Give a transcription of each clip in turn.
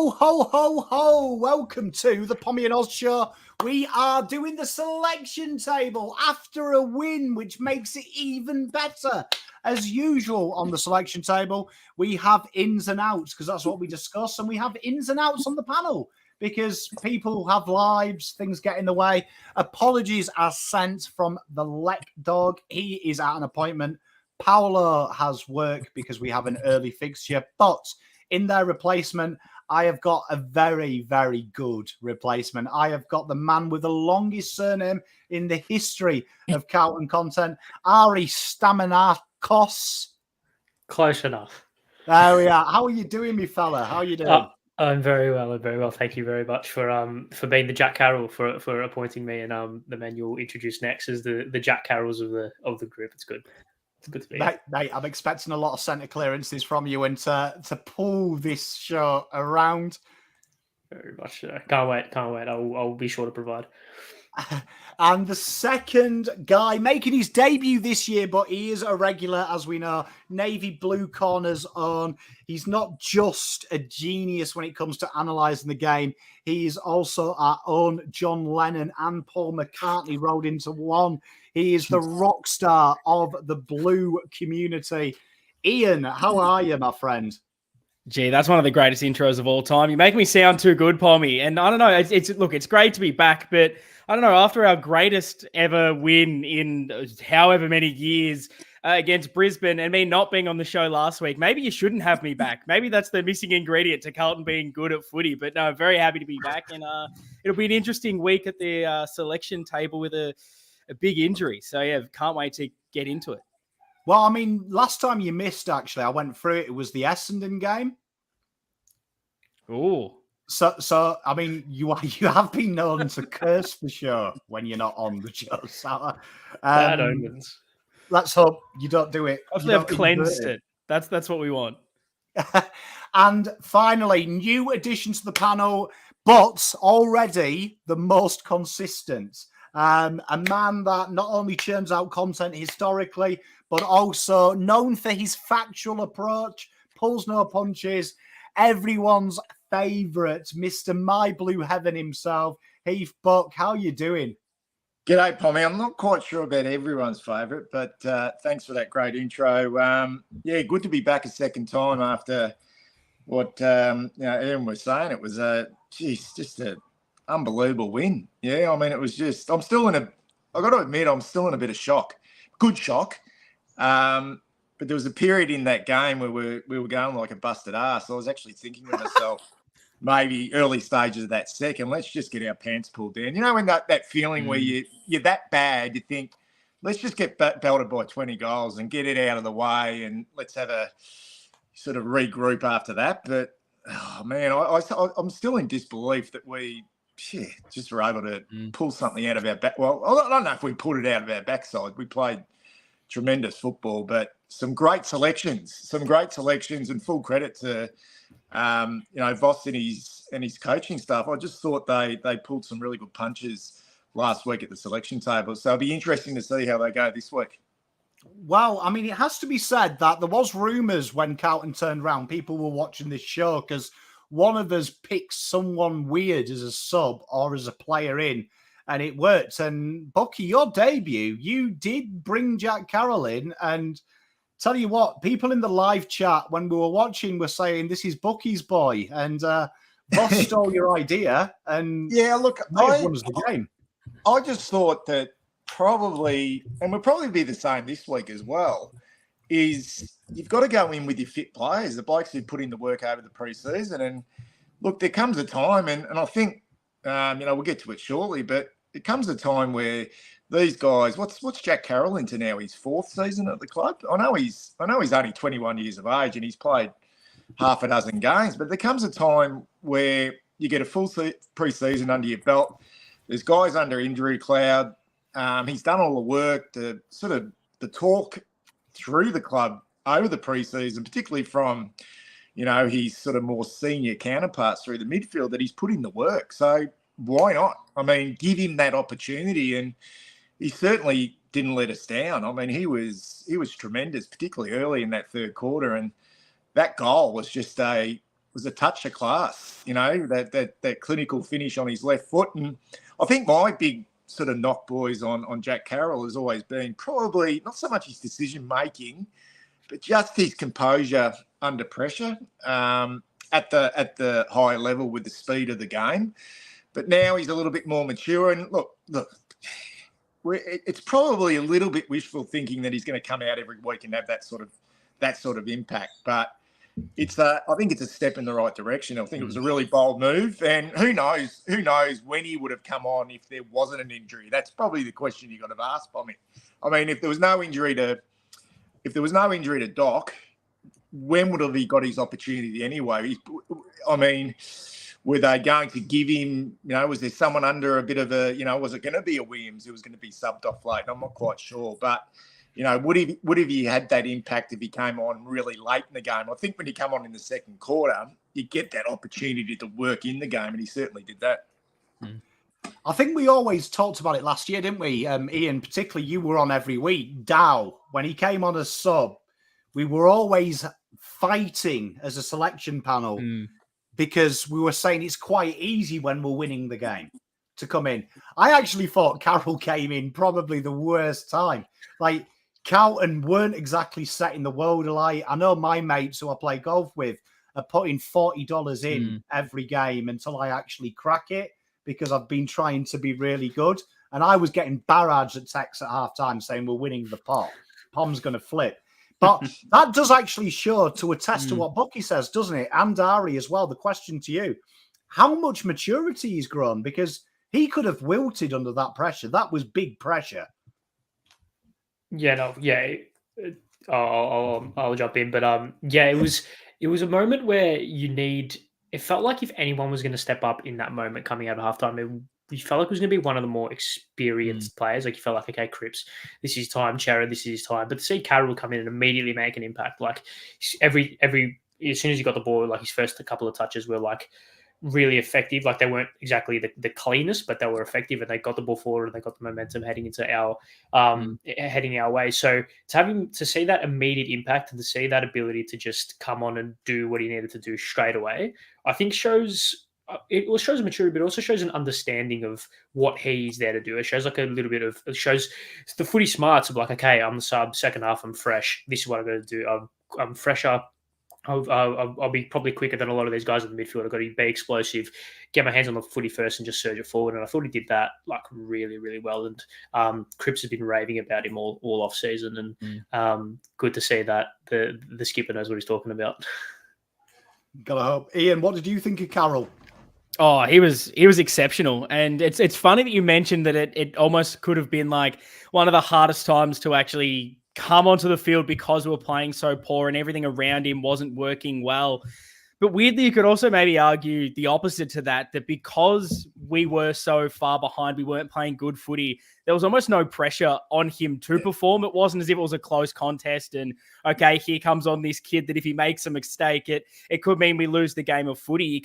Ho, ho, ho, ho. Welcome to the Pommy and Oz Show. We are doing the selection table after a win, which makes it even better. As usual on the selection table, we have ins and outs because that's what we discuss. And we have ins and outs on the panel because people have lives, things get in the way. Apologies are sent from the Lek Dog. He is at an appointment. Paolo has work because we have an early fixture, but in their replacement, I have got a very, very good replacement. I have got the man with the longest surname in the history of Carlton content, Ari Staminakos. Close enough. There we are. How are you doing, me fella? How are you doing? I'm very well. I'm very well. Thank you very much for being the Jack Carroll for appointing me, and the man you'll introduce next is the Jack Carrolls of the group. It's good. It's good to be here. Mate, I'm expecting a lot of centre clearances from you and to pull this show around. Very much. Can't wait. I'll be sure to provide. And the second guy making his debut this year, but he is a regular, as we know, Navy Blue Corner's own. He's not just a genius when it comes to analysing the game. He is also our own John Lennon and Paul McCartney rolled into one. He is the rock star of the blue community. Ian, how are you, my friend? Gee, that's one of the greatest intros of all time. You make me sound too good, Pommy. And I don't know, it's great to be back, but I don't know, after our greatest ever win in however many years against Brisbane and me not being on the show last week, maybe you shouldn't have me back. Maybe that's the missing ingredient to Carlton being good at footy. But no, I'm very happy to be back. And it'll be an interesting week at the selection table with a big injury. So, yeah, can't wait to get into it. Well, I mean, last time you missed, actually, I went through it. It was the Essendon game. Oh. So I mean, you have been known to curse the show when you're not on the show, Salah. Bad omens. Let's hope you don't do it. Hopefully I've cleansed it. That's what we want. And finally, new addition to the panel, but already the most consistent. A man that not only churns out content historically, but also known for his factual approach, pulls no punches, everyone's favourite, Mr. My Blue Heaven himself, Heath Buck. How are you doing? G'day, Pommy. I'm not quite sure about everyone's favourite, but thanks for that great intro. Yeah, good to be back a second time after what Ian was saying. It was just an unbelievable win. Yeah, I mean, it was just. I got to admit, I'm still in a bit of shock. Good shock. But there was a period in that game where we were going like a busted ass. I was actually thinking to myself, maybe early stages of that second, let's just get our pants pulled down. You know, when that feeling where you're that bad, you think, let's just get belted by 20 goals and get it out of the way and let's have a sort of regroup after that. But, oh, man, I'm still in disbelief that we just were able to pull something out of our back. Well, I don't know if we pulled it out of our backside. We played tremendous football, but some great selections, and full credit to Voss and his coaching staff. I just thought they pulled some really good punches last week at the selection table. So it'll be interesting to see how they go this week. Well, I mean, it has to be said that there was rumours when Carlton turned around. People were watching this show because one of us picked someone weird as a sub or as a player in, and it worked. And Bucky, your debut, you did bring Jack Carroll in, and tell you what, people in the live chat when we were watching were saying this is Bucky's boy, and Voss stole your idea, and yeah, look, won the game. I just thought that probably, and will probably be the same this week as well, is you've got to go in with your fit players, the blokes who put in the work over the preseason. And look, there comes a time, and I think we'll get to it shortly, but it comes a time where these guys, what's Jack Carroll into now? His fourth season at the club. I know he's only 21 years of age and he's played half a dozen games, but there comes a time where you get a full pre-season under your belt. There's guys under injury cloud. He's done all the work, the talk through the club over the pre-season, particularly from, his sort of more senior counterparts through the midfield, that he's put in the work. So why not? I mean, give him that opportunity, and he certainly didn't let us down. I mean, he was tremendous, particularly early in that third quarter, and that goal was just a was a touch of class, that clinical finish on his left foot. And I think my big sort of knock, boys, on Jack Carroll has always been probably not so much his decision-making, but just his composure under pressure at the high level with the speed of the game. But now he's a little bit more mature. And look, it's probably a little bit wishful thinking that he's going to come out every week and have that sort of impact. But I think it's a step in the right direction. I think it was a really bold move. And who knows when he would have come on if there wasn't an injury. That's probably the question you got to ask, Bommy. I mean, if there was no injury to Doc, when would have he got his opportunity anyway? Were they going to give him, was there someone under a bit of a, was it going to be a Williams who was going to be subbed off late? I'm not quite sure. But, would have he had that impact if he came on really late in the game? I think when he come on in the second quarter, you get that opportunity to work in the game, and he certainly did that. I think we always talked about it last year, didn't we? Ian, particularly you were on every week. Dow, when he came on as sub, we were always fighting as a selection panel because we were saying it's quite easy when we're winning the game to come in. I actually thought Carroll came in probably the worst time. Like, Carlton weren't exactly setting the world alight. I know my mates who I play golf with are putting $40 in every game until I actually crack it, because I've been trying to be really good. And I was getting barraged at texts at halftime saying we're winning the pot. Pom's going to flip. But that does actually show to attest to what Bucky says, doesn't it? And Ari as well. The question to you, how much maturity he's grown? Because he could have wilted under that pressure. That was big pressure. I'll jump in. But it was a moment where it felt like if anyone was going to step up in that moment coming out of halftime, you felt like it was going to be one of the more experienced players. Like, you felt like, okay, Cripps, this is time. Chera, this is his time. But to see Carroll come in and immediately make an impact, like every as soon as he got the ball, like his first couple of touches were like really effective. Like, they weren't exactly the cleanest, but they were effective, and they got the ball forward and they got the momentum heading into heading our way. So to see that immediate impact and to see that ability to just come on and do what he needed to do straight away, I think shows maturity, but also shows an understanding of what he's there to do. It shows like a little bit of, it shows the footy smarts of like, okay, I'm the sub, second half, I'm fresh. This is what I've got to do. I'm fresher. I'll be probably quicker than a lot of these guys in the midfield. I've got to be explosive, get my hands on the footy first and just surge it forward. And I thought he did that like really, really well. And Cripps has been raving about him all off season, and good to see that the skipper knows what he's talking about. Gotta hope. Ian, what did you think of Carroll? Oh, he was exceptional. And it's funny that you mentioned that it almost could have been like one of the hardest times to actually come onto the field because we were playing so poor and everything around him wasn't working well. But weirdly, you could also maybe argue the opposite to that because we were so far behind, we weren't playing good footy, there was almost no pressure on him to perform. It wasn't as if it was a close contest and, okay, here comes on this kid that if he makes a mistake, it could mean we lose the game of footy.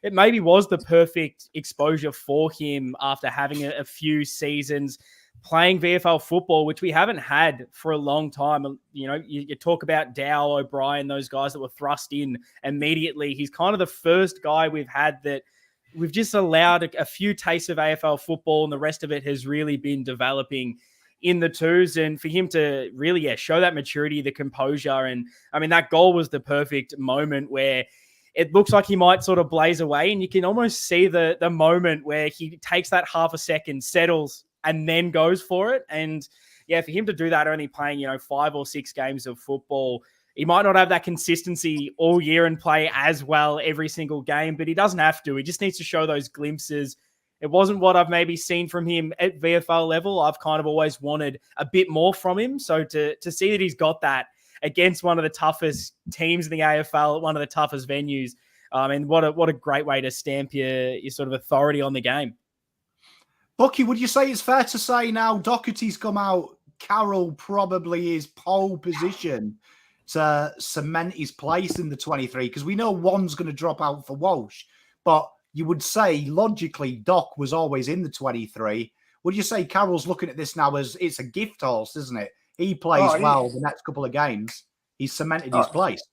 It maybe was the perfect exposure for him after having a few seasons playing VFL football, which we haven't had for a long time. You talk about Dow, O'Brien, those guys that were thrust in immediately. He's kind of the first guy we've had that we've just allowed a few tastes of AFL football, and the rest of it has really been developing in the twos. And for him to really, show that maturity, the composure. And I mean, that goal was the perfect moment where it looks like he might sort of blaze away, and you can almost see the moment where he takes that half a second, settles, and then goes for it. And for him to do that, only playing, 5 or 6 games of football, he might not have that consistency all year and play as well every single game, but he doesn't have to. He just needs to show those glimpses. It wasn't what I've maybe seen from him at VFL level. I've kind of always wanted a bit more from him. So to see that he's got that against one of the toughest teams in the AFL, one of the toughest venues, and what a great way to stamp your sort of authority on the game. Bucky, would you say it's fair to say now Doherty's come out, Carroll probably is pole position to cement his place in the 23? Because we know one's going to drop out for Walsh, but you would say logically Doc was always in the 23. Would you say Carroll's looking at this now as it's a gift horse, isn't it? He plays well the next couple of games. He's cemented his place.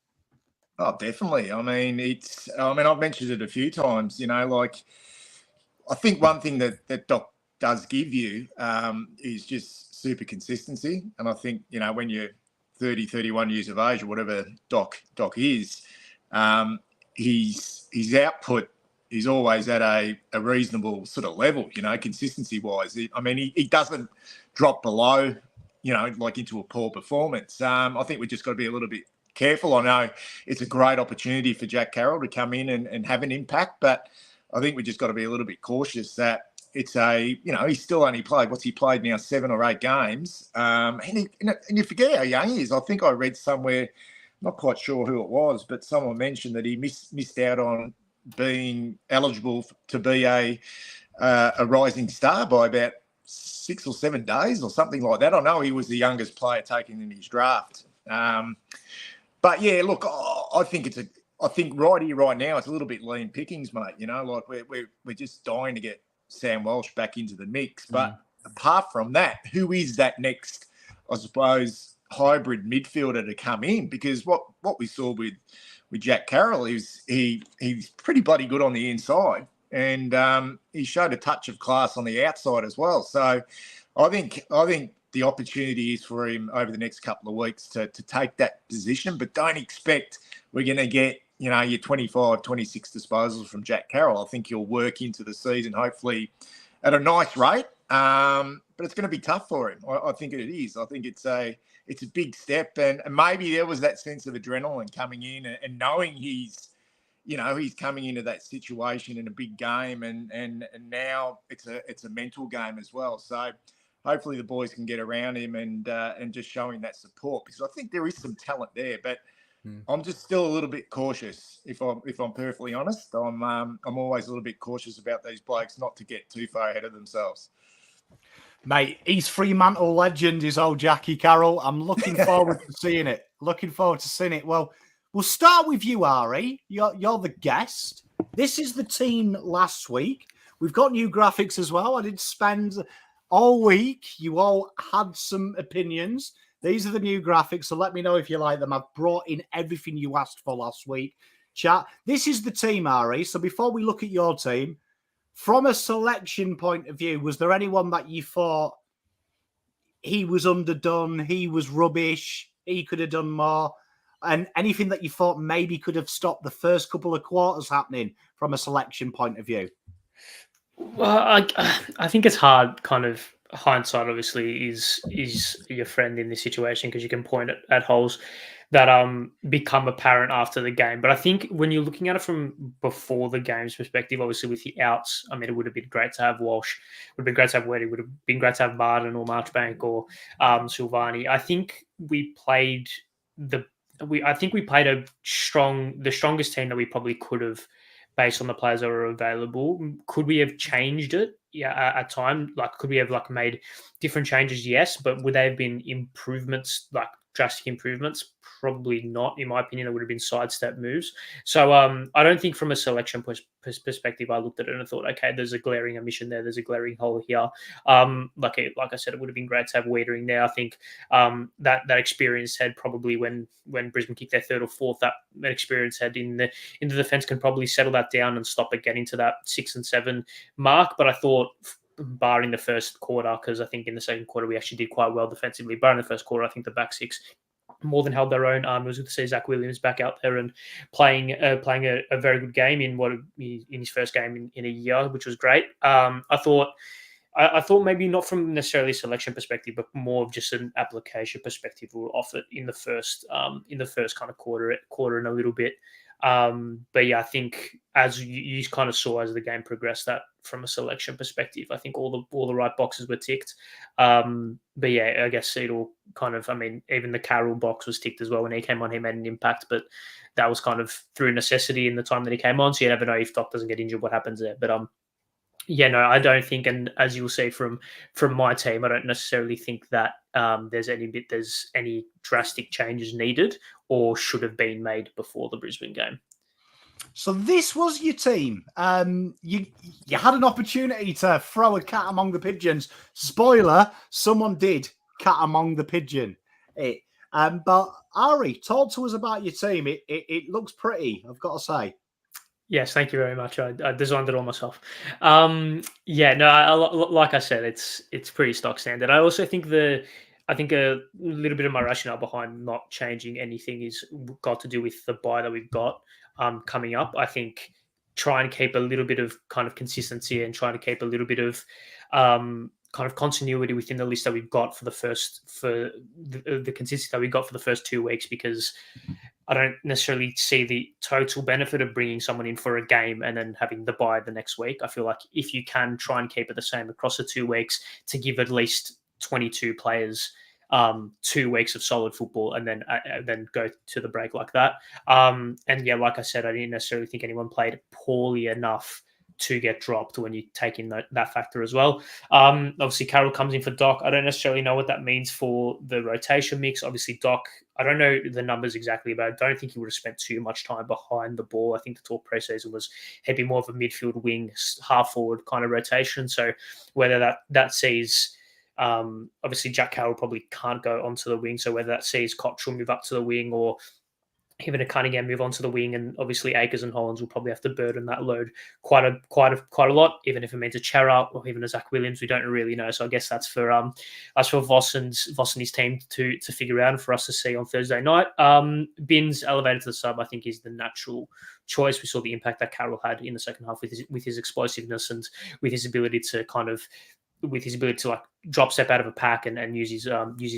Oh, definitely. I mean, I've mentioned it a few times, like I think one thing that Doc does give you is just super consistency. And I think, when you're 30, 31 years of age or whatever Doc is, his output is always at a reasonable sort of level, consistency-wise. He doesn't drop below, like into a poor performance. I think we've just got to be a little bit careful. I know it's a great opportunity for Jack Carroll to come in and have an impact, but I think we just got to be a little bit cautious that it's he's still only played, what's he played now, 7 or 8 games. And you forget how young he is. I think I read somewhere, not quite sure who it was, but someone mentioned that he missed out on being eligible to be a rising star by about 6 or 7 days or something like that. I know he was the youngest player taken in his draft. But yeah, look, I think right here, right now, it's a little bit lean pickings, mate. Like we're just dying to get Sam Walsh back into the mix. But apart from that, who is that next, I suppose, hybrid midfielder to come in? Because what we saw with Jack Carroll is he's pretty bloody good on the inside, and he showed a touch of class on the outside as well. So I think the opportunity is for him over the next couple of weeks to take that position, but don't expect we're going to get, your 25, 26 disposals from Jack Carroll. I think he'll work into the season, hopefully at a nice rate. But it's going to be tough for him. I think it is. I think it's a big step, and maybe there was that sense of adrenaline coming in and knowing he's coming into that situation in a big game, and now it's a mental game as well. So hopefully the boys can get around him and just showing that support, because I think there is some talent there, but I'm just still a little bit cautious. If I'm perfectly honest, I'm always a little bit cautious about these blokes not to get too far ahead of themselves. Mate, he's Fremantle legend, is old Jackie Carroll. I'm looking forward to seeing it. Well, we'll start with you, Ari. You're the guest. This is the team last week. We've got new graphics as well. I did spend all week. You all had some opinions. These are the new graphics, so let me know if you like them. I've brought in everything you asked for last week. Chat. This is the team, Ari. So before we look at your team, from a selection point of view, was there anyone that you thought he was underdone, he was rubbish, he could have done more, and anything that you thought maybe could have stopped the first couple of quarters happening from a selection point of view? Well, I think it's hard, kind of hindsight obviously is your friend in this situation, because you can point at holes that become apparent after the game. But I think when you're looking at it from before the game's perspective, obviously with the outs, it would have been great to have Walsh, would have been great to have Whittaker, would have been great to have Barden or Marchbank or Silvani. I think we played the strongest team that we probably could have, based on the players that were available. Could we have changed it? Yeah, at time, could we have made different changes? Yes, but would they have been improvements, drastic improvements? Probably not. In my opinion, it would have been sidestep moves. So I don't think from a selection perspective, I looked at it and I thought, okay, there's a glaring omission there. There's a glaring hole here. Like I said, it would have been great to have Whittaker in there. I think that experienced head, probably when Brisbane kicked their third or fourth, that experienced head in the defence can probably settle that down and stop it getting to that 6 and 7 mark. But I thought, barring the first quarter, because I think in the second quarter we actually did quite well defensively. Barring the first quarter, I think the back six more than held their own. It was good to see Zach Williams back out there and playing a very good game in his first game in a year, which was great. I thought maybe not from necessarily a selection perspective, but more of just an application perspective, we were off it in the first kind of quarter and a little bit. But yeah, I think as you kind of saw as the game progressed, that from a selection perspective, I think all the right boxes were ticked. But yeah, I guess it all kind of, even the Carroll box was ticked as well. When he came on, he made an impact, but that was kind of through necessity in the time that he came on. So you never know if Doc doesn't get injured, what happens there. But yeah, no, I don't think, and as you'll see from my team, I don't necessarily think that there's any drastic changes needed or should have been made before the Brisbane game. So this was your team. You had an opportunity to throw a cat among the pigeons. Spoiler, someone did cat among the pigeon. But Ari, talk to us about your team. It looks pretty, I've got to say. Yes, thank you very much. I designed it all myself. Like I said, it's pretty stock standard. I also think I think a little bit of my rationale behind not changing anything is got to do with the buy that we've got coming up. I think try and keep a little bit of kind of consistency and trying to keep a little bit of kind of continuity within the list that we've got for the consistency that we got for the first 2 weeks, because I don't necessarily see the total benefit of bringing someone in for a game and then having the bye the next week. I feel like if you can try and keep it the same across the 2 weeks to give at least 22 players 2 weeks of solid football and then go to the break like that. And yeah, like I said, I didn't necessarily think anyone played poorly enough to get dropped when you take in that factor as well. Obviously, Carroll comes in for Doc. I don't necessarily know what that means for the rotation mix. Obviously, Doc, I don't know the numbers exactly, but I don't think he would have spent too much time behind the ball. I think the talk preseason was he'd be more of a midfield wing, half forward kind of rotation. So whether that sees, obviously Jack Carroll probably can't go onto the wing. So whether that sees Cottrell move up to the wing or even a Cunningham move onto the wing, and obviously Akers and Hollands will probably have to burden that load quite a lot, even if it means a Chera or even a Zach Williams, we don't really know. So I guess that's for Voss and his team to figure out and for us to see on Thursday night. Binns elevated to the sub, I think, is the natural choice. We saw the impact that Carroll had in the second half with his explosiveness and with his ability to like drop step out of a pack and use his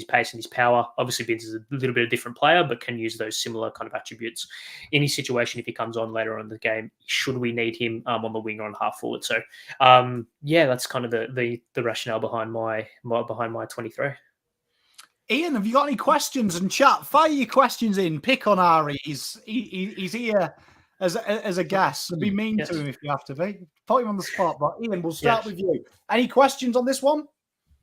pace and his power. Obviously, Binns is a little bit of a different player, but can use those similar kind of attributes in his situation if he comes on later on in the game, should we need him on the wing or on half forward. So, that's kind of the rationale behind my 23. Ian, have you got any questions in chat? Fire your questions in. Pick on Ari. He's here as a guest. So be mean to him if you have to be. Put him on the spot. But Ian, we'll start with you. Any questions on this one?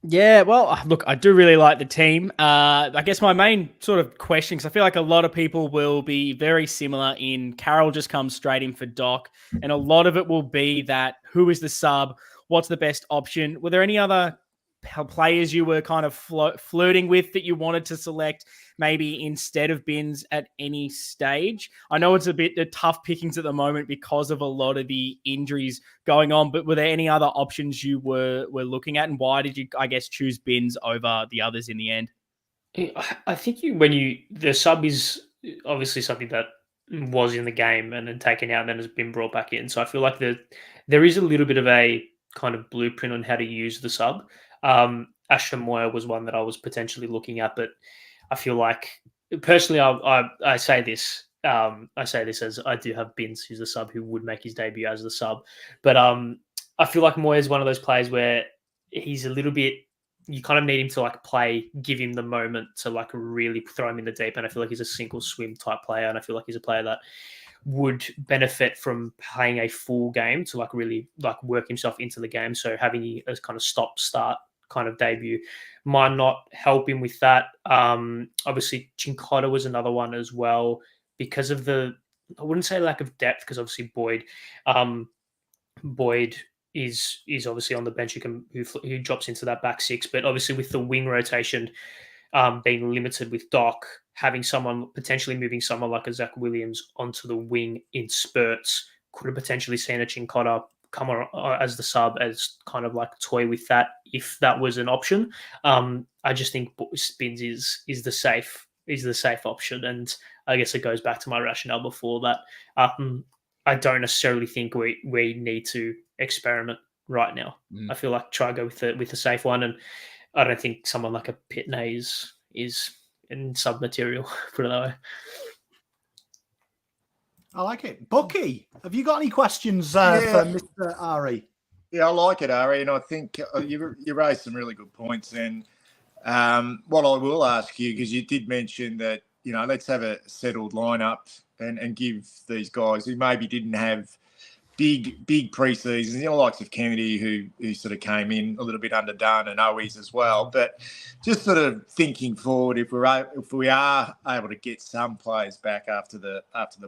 Yeah, well, look, I do really like the team. I guess my main sort of question, because I feel like a lot of people will be very similar in Carroll just comes straight in for Doc, and a lot of it will be that who is the sub, what's the best option? Were there any other players you were kind of flirting with that you wanted to select maybe instead of Binns at any stage? I know it's a bit tough pickings at the moment because of a lot of the injuries going on, but were there any other options you were looking at, and why did you, I guess, choose Binns over the others in the end? I think the sub is obviously something that was in the game and then taken out and then has been brought back in. So I feel like there is a little bit of a kind of blueprint on how to use the sub. Ashton Moyer was one that I was potentially looking at, but I feel like personally, I say this as I do have Binns, who's the sub, who would make his debut as the sub, but I feel like Moyer is one of those players where he's a little bit. You kind of need him to like play, give him the moment to like really throw him in the deep, and I feel like he's a sink or swim type player, and I feel like he's a player that would benefit from playing a full game to like really like work himself into the game. So having a kind of stop-start kind of debut might not help him with that. Obviously, Chincotta was another one as well because of I wouldn't say lack of depth, because obviously Boyd is obviously on the bench who drops into that back six, but obviously with the wing rotation being limited with Doc, having potentially moving someone like a Zach Williams onto the wing in spurts could have potentially seen a Chincotta come on as the sub, as kind of like a toy with that, if that was an option. I just think Binns is the safe option, and I guess it goes back to my rationale before that. I don't necessarily think we need to experiment right now. I feel like try go with a safe one, and I don't think someone like a Pitney is in sub material, put it that way. I like it. Bucky, have you got any questions for Mr. Ari? Yeah, I like it, Ari, and I think you raised some really good points. And what I will ask you, because you did mention that, let's have a settled lineup and give these guys who maybe didn't have big pre-seasons, likes of Kennedy, who sort of came in a little bit underdone, and Owies as well. But just sort of thinking forward, if we are able to get some players back after the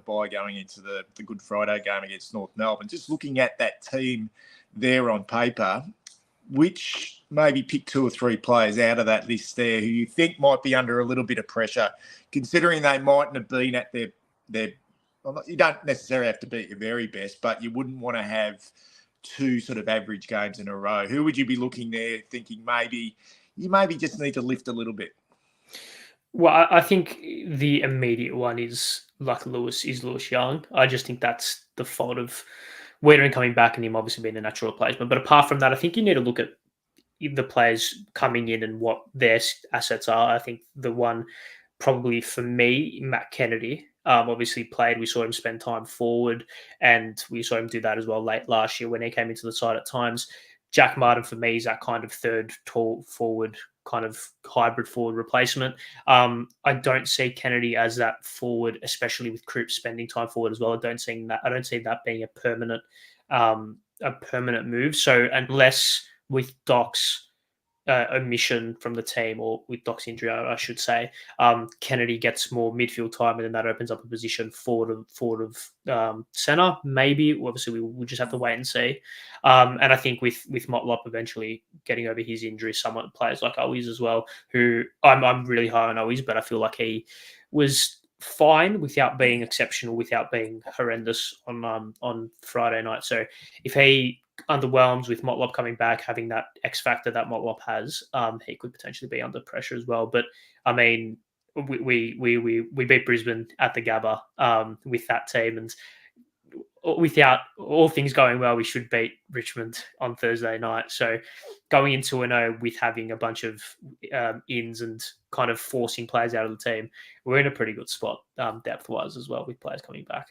bye going into the Good Friday game against North Melbourne, just looking at that team there on paper, which maybe pick 2 or 3 players out of that list there who you think might be under a little bit of pressure, considering they mightn't have been at their well, you don't necessarily have to be at your very best, but you wouldn't want to have 2 sort of average games in a row. Who would you be looking there thinking maybe you just need to lift a little bit? Well, I think the immediate one is Lewis Young. I just think that's the fault of Whittaker coming back and him obviously being a natural replacement. But apart from that, I think you need to look at the players coming in and what their assets are. I think the one probably for me, Matt Kennedy, obviously played. We saw him spend time forward, and we saw him do that as well late last year when he came into the side at times. Jack Martin for me is that kind of third tall forward, kind of hybrid forward replacement. I don't see Kennedy as that forward, especially with Krupp spending time forward as well. I don't see that being a permanent move. So unless with Doc's omission from the team, or with Doc's injury, I should say, Kennedy gets more midfield time, and then that opens up a position forward of centre. Maybe, obviously, we'll just have to wait and see. And I think with Motlop eventually getting over his injury, somewhat players like Owis as well, who I'm really high on Owis, but I feel like he was fine without being exceptional, without being horrendous on Friday night. So if he underwhelms with Motlop coming back, having that X factor that Motlop has, he could potentially be under pressure as well. But I mean, we beat Brisbane at the Gabba with that team, and without all things going well, we should beat Richmond on Thursday night. So going into 2-0 with having a bunch of ins and kind of forcing players out of the team, we're in a pretty good spot depth-wise as well, with players coming back.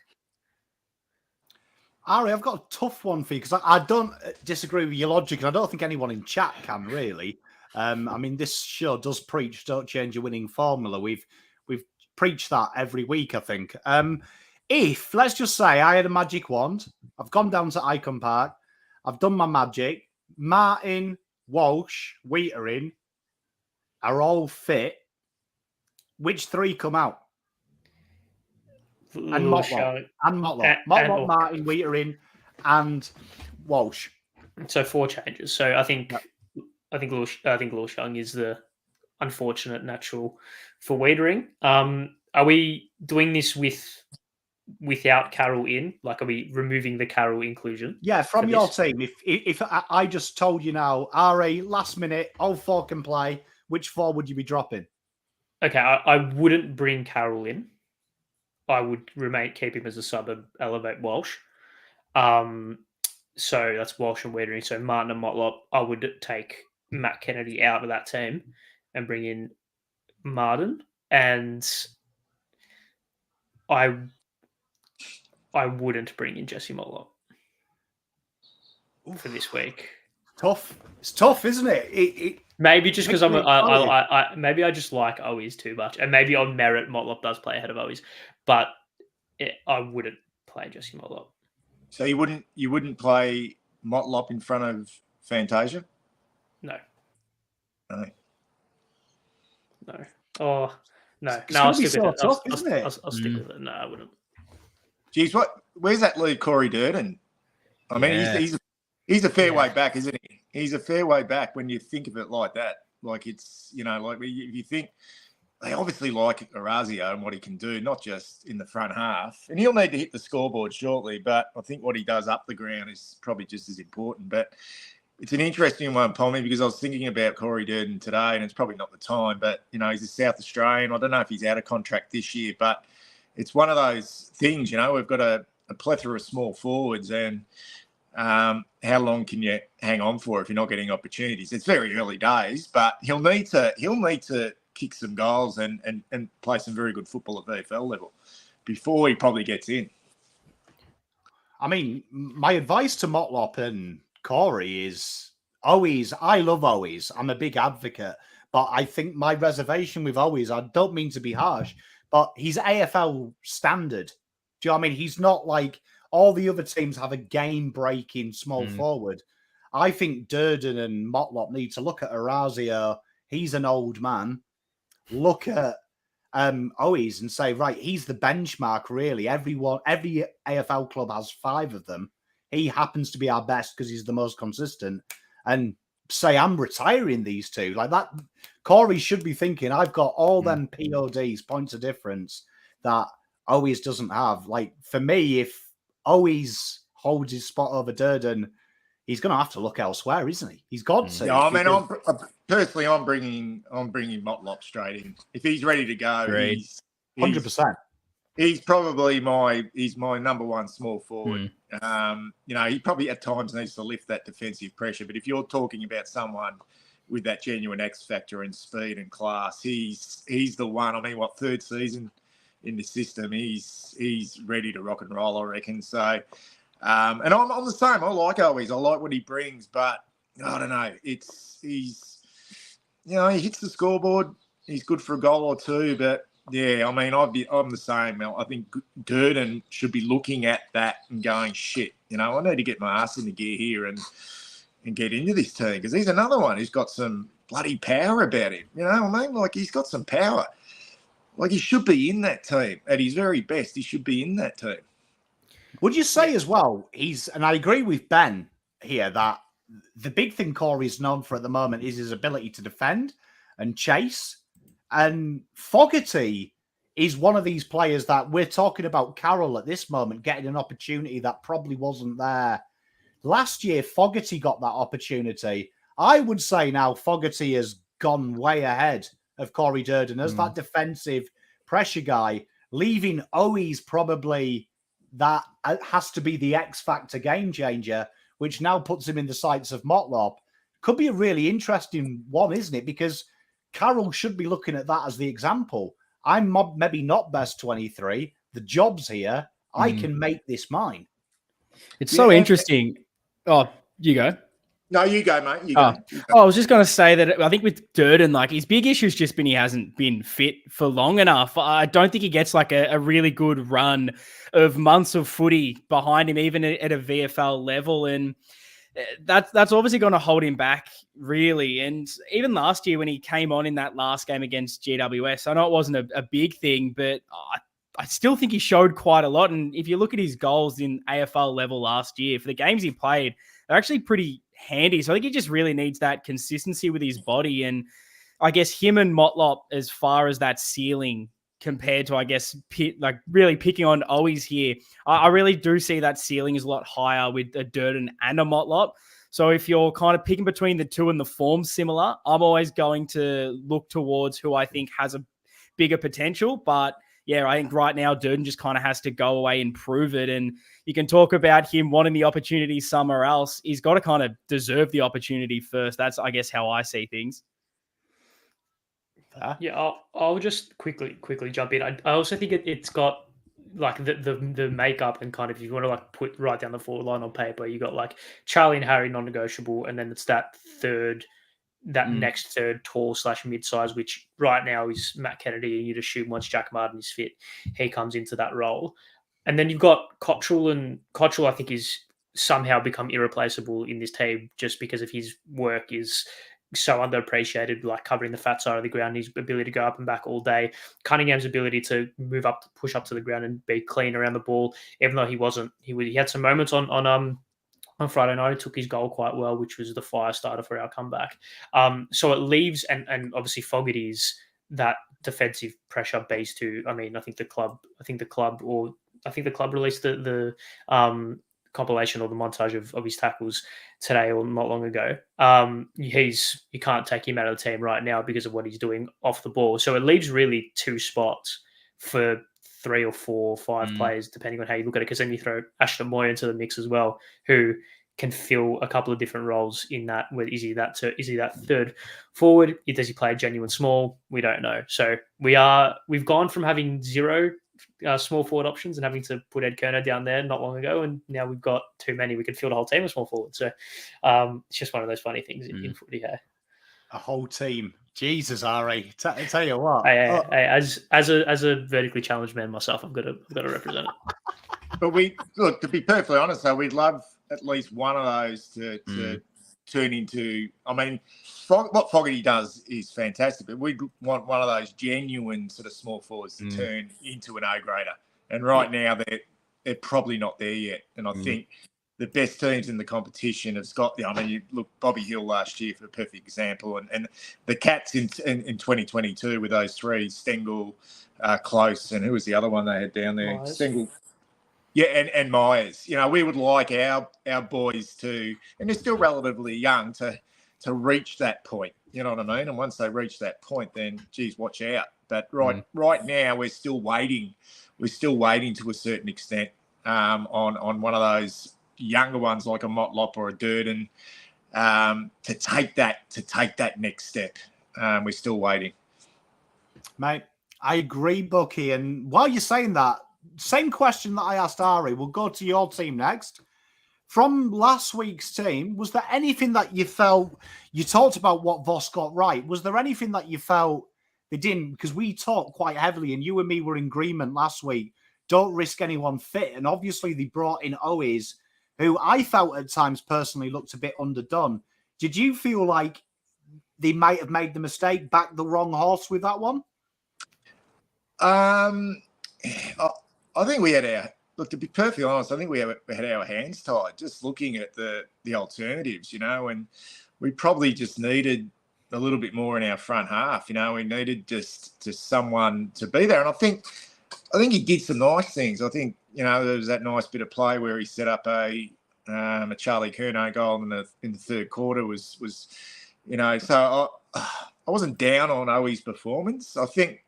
Ari, I've got a tough one for you, because I don't disagree with your logic, and I don't think anyone in chat can really. I mean, this show does preach don't change your winning formula. We've preached that every week, I think. If, let's just say, I had a magic wand, I've gone down to Icon Park, I've done my magic, Martin, Walsh, Whittaker are all fit, which 3 come out? And Motlop. Motlop, Martin, Whittaker and Walsh. So 4 changes. So I think Lewis Young is the unfortunate natural for Whittaker. Are we doing this without Carroll in? Like, are we removing the Carroll inclusion? Yeah, from your team. If I just told you now, RA, last minute, all 4 can play, which 4 would you be dropping? Okay, I wouldn't bring Carroll in. I would keep him as a sub and elevate Walsh. So that's Walsh and Whittaker. So Martin and Motlop, I would take Matt Kennedy out of that team and bring in Martin. And I wouldn't bring in Jesse Motlop for this week. Tough. It's tough, isn't it? Maybe just because maybe I just like Owis too much, and maybe on merit Motlop does play ahead of Owis, but I wouldn't play Jesse Motlop. So you wouldn't play Motlop in front of Fantasia? No. No. Oh no. It's No, I'll stick so with it. tough, isn't it? I'll stick with it. No, I wouldn't. Geez, where's that lead Corey Durden? I mean, he's a fair way back, isn't he? He's a fair way back when you think of it like that. Like, it's, like if you think they obviously like Orazio and what he can do, not just in the front half. And he'll need to hit the scoreboard shortly, but I think what he does up the ground is probably just as important. But it's an interesting one, Pommy, because I was thinking about Corey Durden today, and it's probably not the time, but, he's a South Australian. I don't know if he's out of contract this year, but it's one of those things, we've got a plethora of small forwards, and how long can you hang on for if you're not getting opportunities? It's very early days, but he'll need to kick some goals and play some very good football at VFL level before he probably gets in. I mean, my advice to Motlop and Corey is Owis. I love Owis. I'm a big advocate, but I think my reservation with Owis, I don't mean to be harsh, but he's AFL standard. Do you know what I mean? He's not like all the other teams have a game-breaking small forward. I think Durden and Motlop need to look at Orazio. He's an old man. Look at Owis and say, right, he's the benchmark, really. Every AFL club has 5 of them. He happens to be our best because he's the most consistent. And say I'm retiring these two. Like that, Corey should be thinking, I've got all them PODs, points of difference, that Owies doesn't have. Like, for me, if Owies holds his spot over Durden, he's going to have to look elsewhere, isn't he? He's got to. Yeah, I mean, I'm bringing Motlop straight in. If he's ready to go, he's 100%. He's probably my number one small forward. He probably at times needs to lift that defensive pressure. But if you're talking about someone with that genuine X factor and speed and class, he's the one. I mean, third season in the system? He's ready to rock and roll, I reckon. So, and I'm the same. I like Owies. I like what he brings, but I don't know. He hits the scoreboard. He's good for a goal or two, but. Yeah, I mean, I'm the same. I think Durden should be looking at that and going, shit, I need to get my ass into gear here and get into this team, because he's another one who's got some bloody power about him. You know what I mean? Like, he's got some power. Like, he should be in that team. At his very best, he should be in that team. Would you say as well, and I agree with Ben here, that the big thing Corey's known for at the moment is his ability to defend and chase. And Fogarty is one of these players that we're talking about. Carroll at this moment getting an opportunity that probably wasn't there last year. Fogarty got that opportunity. I would say now Fogarty has gone way ahead of Corey Durden as that defensive pressure guy, leaving Owies probably that has to be the X factor game changer, which now puts him in the sights of Motlop. Could be a really interesting one, isn't it? Because Carroll should be looking at that as the example. I'm maybe not best 23. The job's here. I can make this mine. It's so interesting. Oh, you go. No, you go, mate. You go. I was just going to say that I think with Durden, like, his big issue's just been he hasn't been fit for long enough. I don't think he gets like a really good run of months of footy behind him, even at a VFL level. And that's obviously going to hold him back, really. And even last year when he came on in that last game against GWS, I know it wasn't a big thing, but I still think he showed quite a lot. And if you look at his goals in AFL level last year, for the games he played, they're actually pretty handy. So I think he just really needs that consistency with his body. And I guess him and Motlop, as far as that ceiling compared to, I guess, really picking on Owies here, I really do see that ceiling is a lot higher with a Durden and a Motlop. So if you're kind of picking between the two and the form's similar, I'm always going to look towards who I think has a bigger potential. But yeah, I think right now Durden just kind of has to go away and prove it. And you can talk about him wanting the opportunity somewhere else. He's got to kind of deserve the opportunity first. That's, I guess, how I see things. Yeah, I'll just quickly jump in. I also think it's got like the makeup, and kind of, if you want to like write down the forward line on paper, you got like Charlie and Harry non-negotiable, and then it's that next third tall / mid-size, which right now is Matt Kennedy, and you'd assume once Jack Martin is fit, he comes into that role. And then you've got Cottrell, and Cottrell I think is somehow become irreplaceable in this team just because of his work is so underappreciated, like covering the fat side of the ground, his ability to go up and back all day, Cunningham's ability to move up, push up to the ground and be clean around the ball, even though he had some moments on Friday night. He took his goal quite well, which was the fire starter for our comeback. So it leaves, and obviously Fogarty's that defensive pressure base too. I mean, I think the club released the compilation or the montage of his tackles today or not long ago. You can't take him out of the team right now because of what he's doing off the ball. So it leaves really two spots for 3 or 4 or 5 players, depending on how you look at it. Because then you throw Ashton Moy into the mix as well, who can fill a couple of different roles in that. Is he that third forward? Does he play a genuine small? We don't know. So we've gone from having 0 small forward options and having to put Ed Kerner down there not long ago, and now we've got too many. We could field a whole team of small forwards. So it's just one of those funny things in footy. Yeah. A whole team. Jesus, Ari. Tell you what. As a vertically challenged man myself, I've got to represent it. But to be perfectly honest, though, we'd love at least one of those to turn into. I mean, what Fogarty does is fantastic, but we want one of those genuine sort of small forwards to turn into an A-grader. And right now they're probably not there yet. And I think the best teams in the competition have got. I mean, you look Bobby Hill last year for a perfect example, and the Cats in 2022 with those three, Stengel, Close, and who was the other one they had down there? Myers. Stengel. Yeah, and Myers. You know, we would like our boys to, and they're still relatively young, to reach that point. You know what I mean? And once they reach that point, then, geez, watch out. But right now, we're still waiting. We're still waiting to a certain extent on one of those younger ones like a Motlop or a Durden to take that next step. We're still waiting. Mate, I agree, Bucky. And while you're saying that, same question that I asked Ari, we'll go to your team next. From last week's team, was there anything that you felt, you talked about what Voss got right, was there anything that you felt they didn't? Because we talked quite heavily, and you and me were in agreement last week, don't risk anyone fit. And obviously they brought in Owies, who I felt at times personally looked a bit underdone. Did you feel like they might have made the mistake, backed the wrong horse with that one? I think we had to be perfectly honest, I think we had our hands tied just looking at the alternatives, you know, and we probably just needed a little bit more in our front half. You know, we needed just someone to be there. And I think he did some nice things. I think, you know, there was that nice bit of play where he set up a Charlie Curnow goal in the third quarter was, you know, so I wasn't down on Owi's performance. I think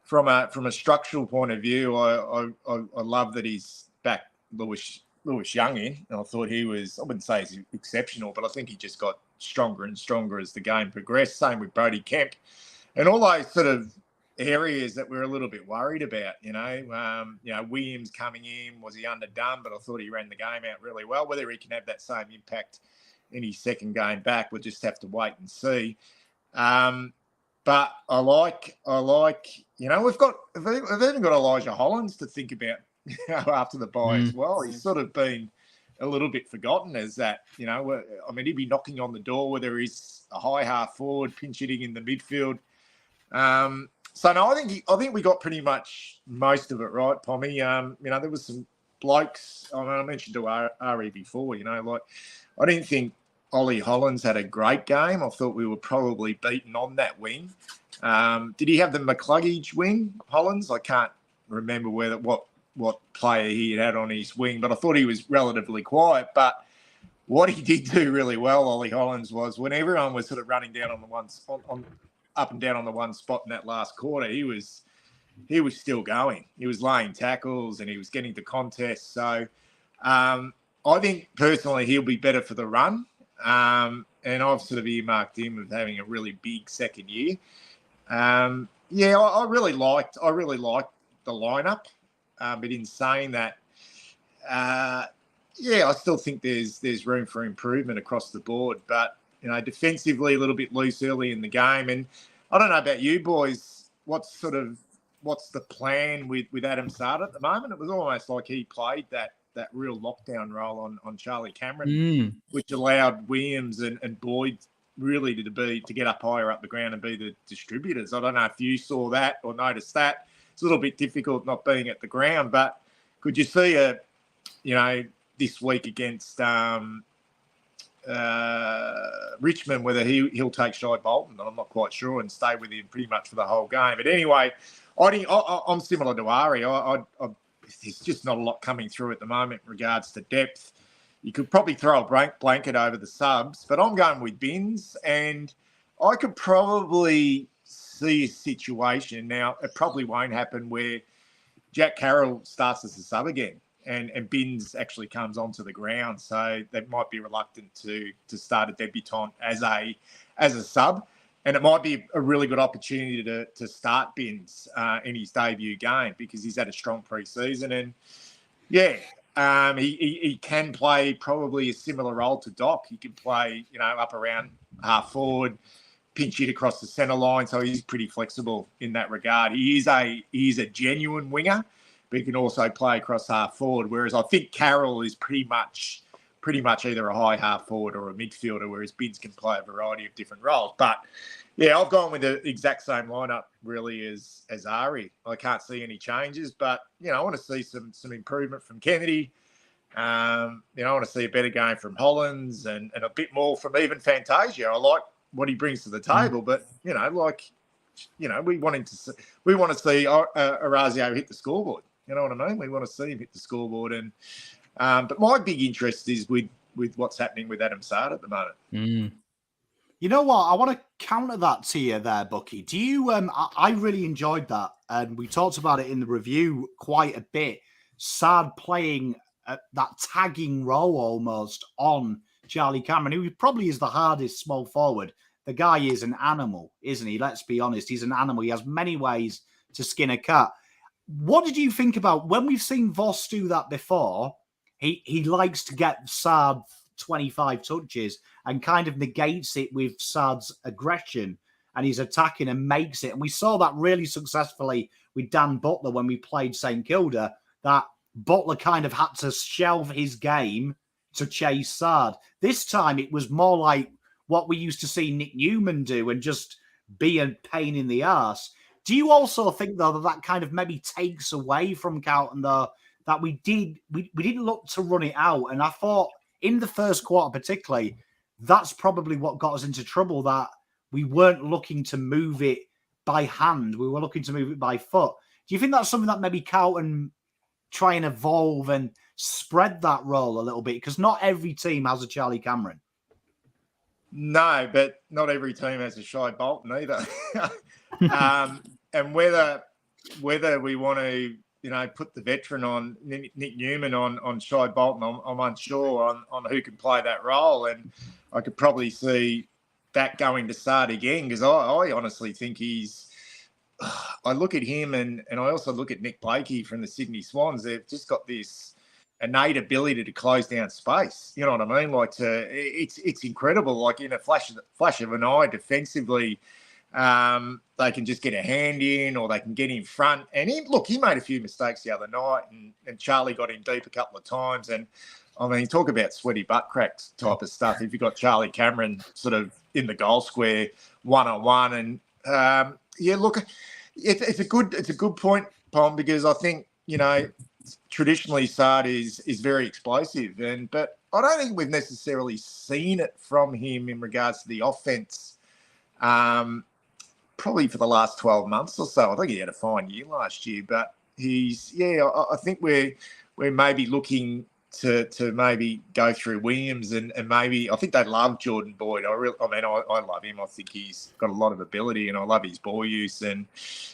from a structural point of view, I love that he's back Lewis Young in. And I thought he was, I wouldn't say he's exceptional, but I think he just got stronger and stronger as the game progressed. Same with Brody Kemp. And all those sort of areas that we're a little bit worried about, you know. Williams coming in, was he underdone? But I thought he ran the game out really well. Whether he can have that same impact in his second game back, we'll just have to wait and see. But I like, you know, we've even got Elijah Hollins to think about, you know, after the bye as well. He's sort of been a little bit forgotten as that, you know. I mean, he'd be knocking on the door, whether he's a high half forward, pinch hitting in the midfield. So no, I think we got pretty much most of it right, Pommy. You know, there was some blokes. I mean, I mentioned to Ari before. You know, like I didn't think Ollie Hollins had a great game. I thought we were probably beaten on that wing. Did he have the McCluggage wing, Hollins? I can't remember what player he had on his wing, but I thought he was relatively quiet. But what he did do really well, Ollie Hollins, was when everyone was sort of running down on the ones up and down on the one spot in that last quarter, he was still going. He was laying tackles and he was getting to contests. So I think personally he'll be better for the run. And I've sort of earmarked him of having a really big second year. I really liked the lineup. But in saying that, I still think there's room for improvement across the board. But you know, defensively a little bit loose early in the game. And I don't know about you boys, what's the plan with Adam Sard at the moment? It was almost like he played that real lockdown role on Charlie Cameron, which allowed Williams and Boyd really to get up higher up the ground and be the distributors. I don't know if you saw that or noticed that. It's a little bit difficult not being at the ground, but could you see this week against Richmond, whether he'll take Shai Bolton? I'm not quite sure, and stay with him pretty much for the whole game. But anyway, I'm similar to Ari. There's just not a lot coming through at the moment in regards to depth. You could probably throw a blanket over the subs, but I'm going with Bins, and I could probably see a situation. Now, it probably won't happen where Jack Carroll starts as a sub again and Bins actually comes onto the ground. So they might be reluctant to start a debutant as a sub. And it might be a really good opportunity to start Bins in his debut game because he's had a strong pre-season. And, he can play probably a similar role to Doc. He can play, you know, up around half forward, pinch hit across the centre line. So he's pretty flexible in that regard. He is a genuine winger, but he can also play across half forward. Whereas I think Carroll is pretty much either a high half forward or a midfielder, whereas Bins can play a variety of different roles. But yeah, I've gone with the exact same lineup really as Ari. I can't see any changes, but you know, I want to see some improvement from Kennedy. I want to see a better game from Hollins and a bit more from even Fantasia. I like what he brings to the table, but we want to see Orazio hit the scoreboard. You know what I mean? We want to see him hit the scoreboard, and but my big interest is with what's happening with Adam Saad at the moment. You know what? I want to counter that to you there, Bucky. Do you? I really enjoyed that, and we talked about it in the review quite a bit. Saad playing that tagging role almost on Charlie Cameron, who probably is the hardest small forward. The guy is an animal, isn't he? Let's be honest. He's an animal. He has many ways to skin a cat. What did you think about when we've seen Voss do that before? He likes to get Saad 25 touches and kind of negates it with Saad's aggression, and he's attacking and makes it. And we saw that really successfully with Dan Butler when we played St Kilda, that Butler kind of had to shelve his game to chase Saad. This time it was more like what we used to see Nick Newman do and just be a pain in the arse. Do you also think, though, that kind of maybe takes away from Carlton, though, that we didn't look to run it out? And I thought in the first quarter particularly, that's probably what got us into trouble, that we weren't looking to move it by hand. We were looking to move it by foot. Do you think that's something that maybe Carlton try and evolve and spread that role a little bit? Because not every team has a Charlie Cameron. No, but not every team has a Shy Bolton either. And whether we want to, put the veteran on Nick Newman on Shy Bolton, I'm unsure on who can play that role. And I could probably see that going to Saad again, because I honestly think I look at him and I also look at Nick Blakey from the Sydney Swans. They've just got this innate ability to close down space. You know what I mean? It's incredible. Like in a flash of an eye defensively, they can just get a hand in or they can get in front. And he made a few mistakes the other night and Charlie got in deep a couple of times. And I mean, talk about sweaty butt cracks type of stuff. If you've got Charlie Cameron sort of in the goal square one-on-one and it's a good point, Pom, because I think, traditionally Saad is very explosive, but I don't think we've necessarily seen it from him in regards to the offense. Probably for the last 12 months or so. I think he had a fine year last year, but I think we're maybe looking to maybe go through Williams and maybe I think they love Jordan Boyd. I love him. I think he's got a lot of ability and I love his ball use and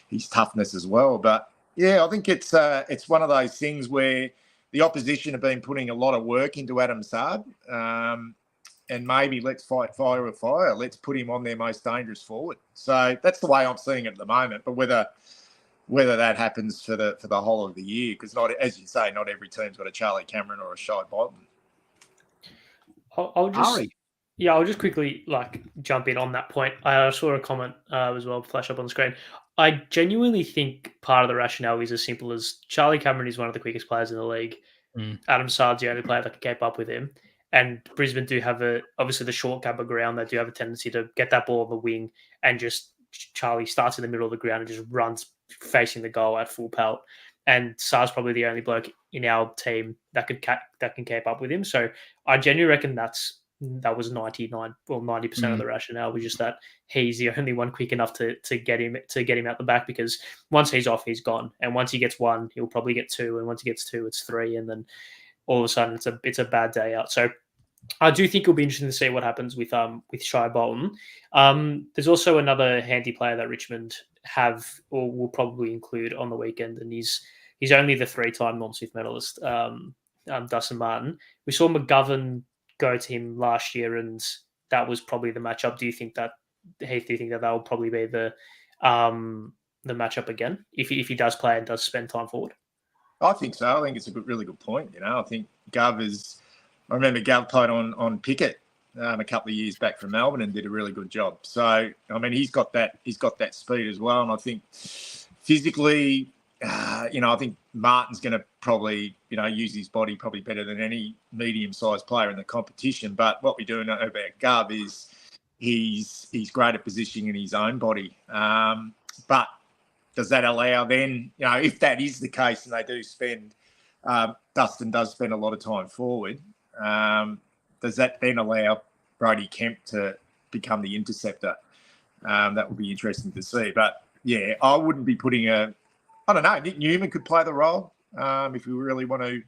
his toughness as well. But I think it's one of those things where the opposition have been putting a lot of work into Adam Saad, and maybe let's fight fire with fire. Let's put him on their most dangerous forward. So that's the way I'm seeing it at the moment. But whether that happens for the whole of the year, because not, as you say, not every team's got a Charlie Cameron or a Shy Bolton. I'll just quickly jump in on that point. I saw a comment as well flash up on the screen. I genuinely think part of the rationale is as simple as Charlie Cameron is one of the quickest players in the league. Adam Saad's the only player that can keep up with him. And Brisbane do have obviously the short gap of ground. They do have a tendency to get that ball on the wing and just Charlie starts in the middle of the ground and just runs facing the goal at full pelt. And Saad's probably the only bloke in our team that can keep up with him. So I genuinely reckon that was 90% of the rationale was just that he's the only one quick enough to get him out the back, because once he's off, he's gone. And once he gets one, he'll probably get two. And once he gets two, it's three. And then all of a sudden it's a bad day out. So I do think it'll be interesting to see what happens with Shy Bolton. There's also another handy player that Richmond have or will probably include on the weekend, and he's only the 3-time Norm Smith medalist, Dustin Martin. We saw McGovern go to him last year, and that was probably the matchup. Do you think that will probably be the matchup again if he does play and does spend time forward? I think so. I think it's a really good point. I think I remember Gav played on Pickett a couple of years back from Melbourne and did a really good job. So I mean, he's got that speed as well, and I think physically, I think Martin's going to probably use his body probably better than any medium-sized player in the competition. But what we do know about Gav is he's great at positioning his own body. But does that allow then, if that is the case and they do spend Dustin does spend a lot of time forward, does that then allow Brody Kemp to become the interceptor? That would be interesting to see. But, yeah, I wouldn't be putting I don't know, Nick Newman could play the role if we really want to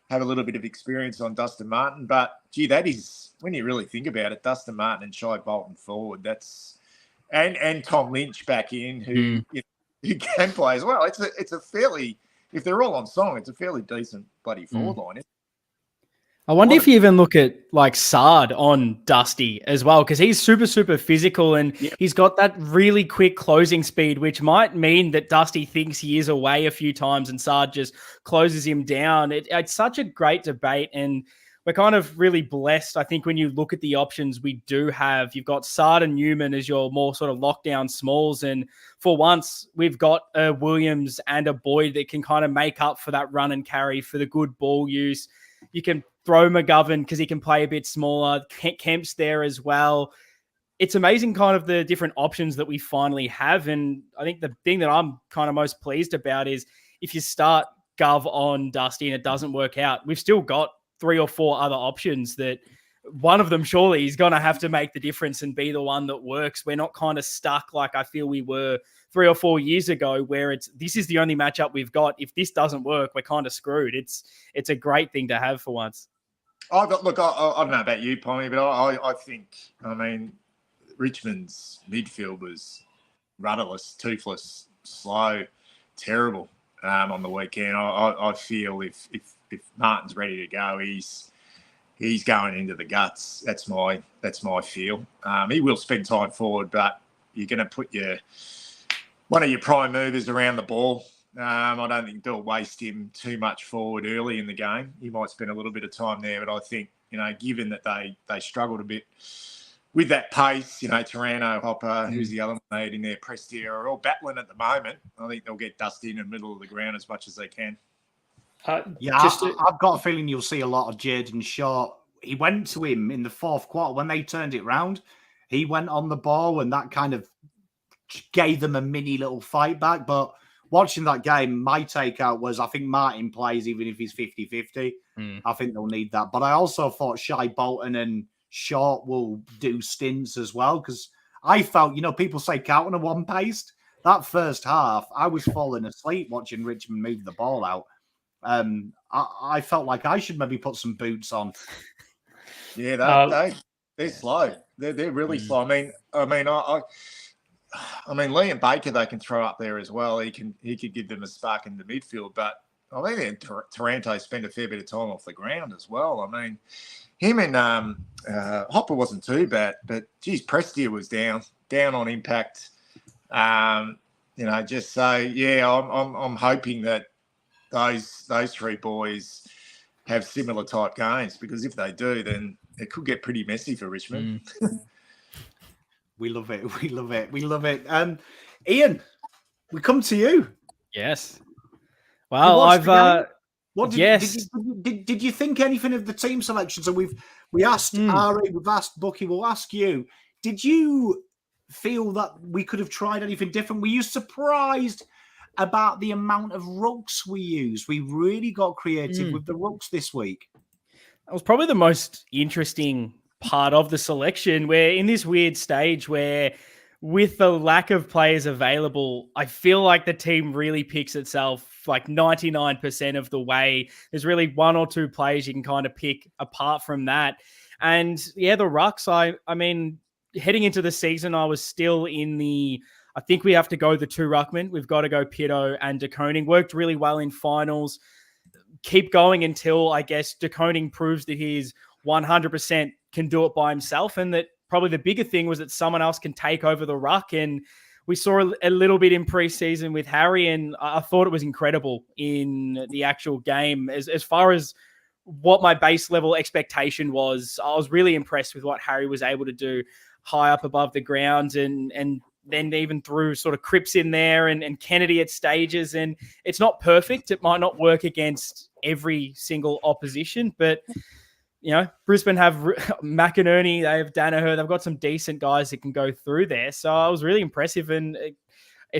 have a little bit of experience on Dustin Martin. But, gee, that is, when you really think about it, Dustin Martin and Shai Bolton forward, and Tom Lynch back in, who can play as well. It's a fairly, if they're all on song, it's a fairly decent bloody forward line. I wonder if you even look at like Sard on Dusty as well, because he's super, super physical and he's got that really quick closing speed, which might mean that Dusty thinks he is away a few times and Sard just closes him down. It's such a great debate, and we're kind of really blessed. I think when you look at the options we do have, you've got Sard and Newman as your more sort of lockdown smalls. And for once, we've got a Williams and a Boyd that can kind of make up for that run and carry, for the good ball use. You can throw McGovern because he can play a bit smaller. Kemp's there as well. It's amazing kind of the different options that we finally have. And I think the thing that I'm kind of most pleased about is if you start Gov on Dusty and it doesn't work out, we've still got 3 or 4 other options that one of them surely is going to have to make the difference and be the one that works. We're not kind of stuck like I feel we were 3 or 4 years ago, where this is the only matchup we've got. If this doesn't work, we're kind of screwed. It's a great thing to have for once. I don't know about you, Pommy, but I think, I mean, Richmond's midfield was rudderless, toothless, slow, terrible on the weekend. I feel if Martin's ready to go, he's going into the guts. That's my feel. He will spend time forward, but you're going to put one of your prime movers around the ball. I don't think they'll waste him too much forward early in the game. He might spend a little bit of time there, but I think, given that they struggled a bit with that pace, Taranto, Hopper, who's the other one they had in there, Prestia, are all battling at the moment. I think they'll get Dusty in the middle of the ground as much as they can. I've got a feeling you'll see a lot of Jaden Shaw. He went to him in the fourth quarter when they turned it round. He went on the ball, and that kind of gave them a mini little fight back. But watching that game, my takeout was I think Martin plays even if he's 50-50. I think they'll need that. But I also thought Shai Bolton and Short will do stints as well, because I felt, people say Carlton are one-paced. That first half, I was falling asleep watching Richmond move the ball out. I felt like I should maybe put some boots on. Yeah, they're slow. They're really slow. I mean, Liam Baker they can throw up there as well. He could give them a spark in the midfield. But I think Taranto spent a fair bit of time off the ground as well. I mean, him and Hopper wasn't too bad, but geez, Prestia was down on impact. Just so I'm hoping that those 3 boys have similar type games, because if they do, then it could get pretty messy for Richmond. We love it. We love it. We love it. Ian, we come to you. Yes. Well, did you think anything of the team selection? So we asked Ari, we've asked Bucky, we'll ask you. Did you feel that we could have tried anything different? Were you surprised about the amount of rucks we used? We really got creative with the rucks this week. That was probably the most interesting part of the selection. We're in this weird stage where, with the lack of players available, I feel like the team really picks itself like 99% of the way. There's really 1 or 2 players you can kind of pick apart from that. And the rucks, I mean, heading into the season, I was still in I think we have to go the 2 ruckmen. We've got to go Pito and De Koning. Worked really well in finals. Keep going until, I guess, De Koning proves that he's 100% can do it by himself, and that probably the bigger thing was that someone else can take over the ruck. And we saw a little bit in preseason with Harry, and I thought it was incredible in the actual game. As far as what my base level expectation was, I was really impressed with what Harry was able to do high up above the ground, and then even threw sort of Cripps in there and Kennedy at stages. And it's not perfect. It might not work against every single opposition, but Brisbane have McInerney, they have Danaher, they've got some decent guys that can go through there. So I was really impressive. And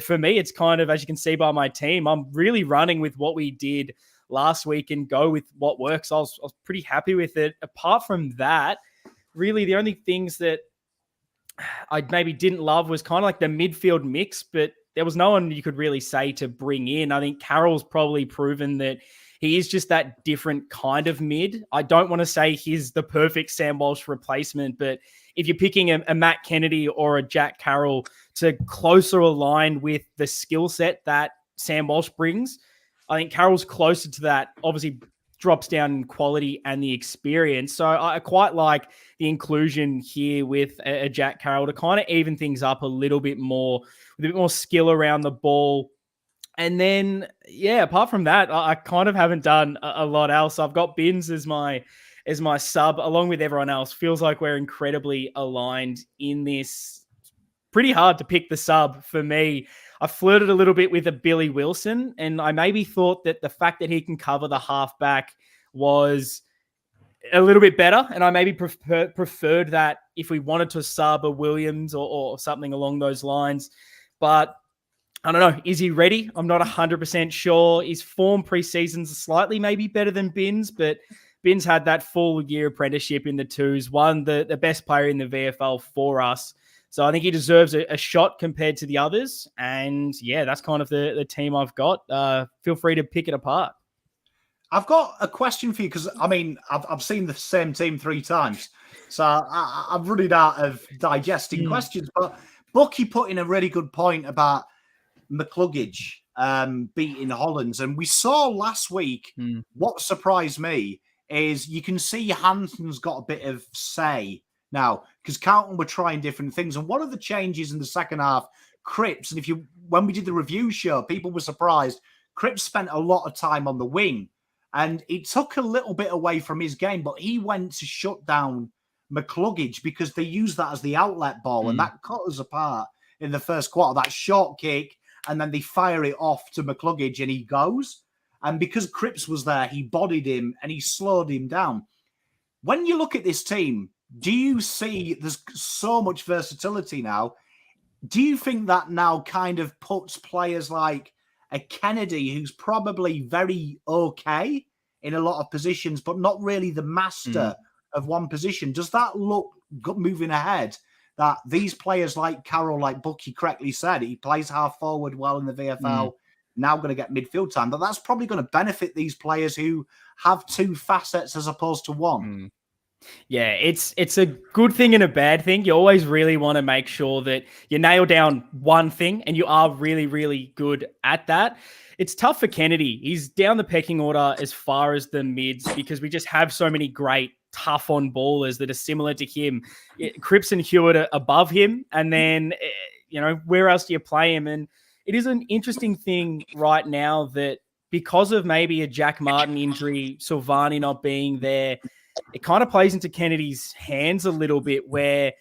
for me, it's kind of, as you can see by my team, I'm really running with what we did last week and go with what works. I was pretty happy with it. Apart from that, really the only things that I maybe didn't love was kind of like the midfield mix, but there was no one you could really say to bring in. I think Carroll's probably proven that he is just that different kind of mid. I don't want to say he's the perfect Sam Walsh replacement, but if you're picking a Matt Kennedy or a Jack Carroll to closer align with the skill set that Sam Walsh brings, I think Carroll's closer to that. Obviously drops down in quality and the experience. So I quite like the inclusion here with a Jack Carroll to kind of even things up a little bit more, with a bit more skill around the ball. And then, yeah, apart from that, I kind of haven't done a lot else. I've got Binns as my sub, along with everyone else. Feels like we're incredibly aligned in this. Pretty hard to pick the sub for me. I flirted a little bit with a Billy Wilson, and I maybe thought that the fact that he can cover the halfback was a little bit better, and I maybe preferred that if we wanted to sub a Williams or something along those lines. But I don't know. Is he ready? I'm not 100% sure. His form pre-season's slightly maybe better than Binns, but Binns had that full year apprenticeship in the twos, won the best player in the VFL for us. So I think he deserves a shot compared to the others. And yeah, that's kind of the team I've got. Feel free to pick it apart. I've got a question for you because, I mean, I've seen the same team 3 times. So I'm running out of digesting questions. But Bucky put in a really good point about McCluggage beating Hollands. And we saw last week, what surprised me is you can see Hanson's got a bit of say now, because Carlton were trying different things. And one of the changes in the second half, Cripps, and when we did the review show, people were surprised. Cripps spent a lot of time on the wing, and it took a little bit away from his game, but he went to shut down McCluggage because they used that as the outlet ball, and that cut us apart in the first quarter. That short kick, and then they fire it off to McCluggage, and he goes. And because Cripps was there, he bodied him, and he slowed him down. When you look at this team, do you see there's so much versatility now? Do you think that now kind of puts players like a Kennedy, who's probably very okay in a lot of positions, but not really the master of one position? Does that look good moving ahead, that these players like Carroll, like Bucky correctly said, he plays half forward well in the VFL, now going to get midfield time, but that's probably going to benefit these players who have 2 facets as opposed to one? Yeah, it's a good thing and a bad thing. You always really want to make sure that you nail down one thing, and you are really, really good at that. It's tough for Kennedy. He's down the pecking order as far as the mids because we just have so many great tough on ballers that are similar to him. Cripps and Hewitt are above him, and then, where else do you play him? And it is an interesting thing right now that because of maybe a Jack Martin injury, Silvani not being there, it kind of plays into Kennedy's hands a little bit where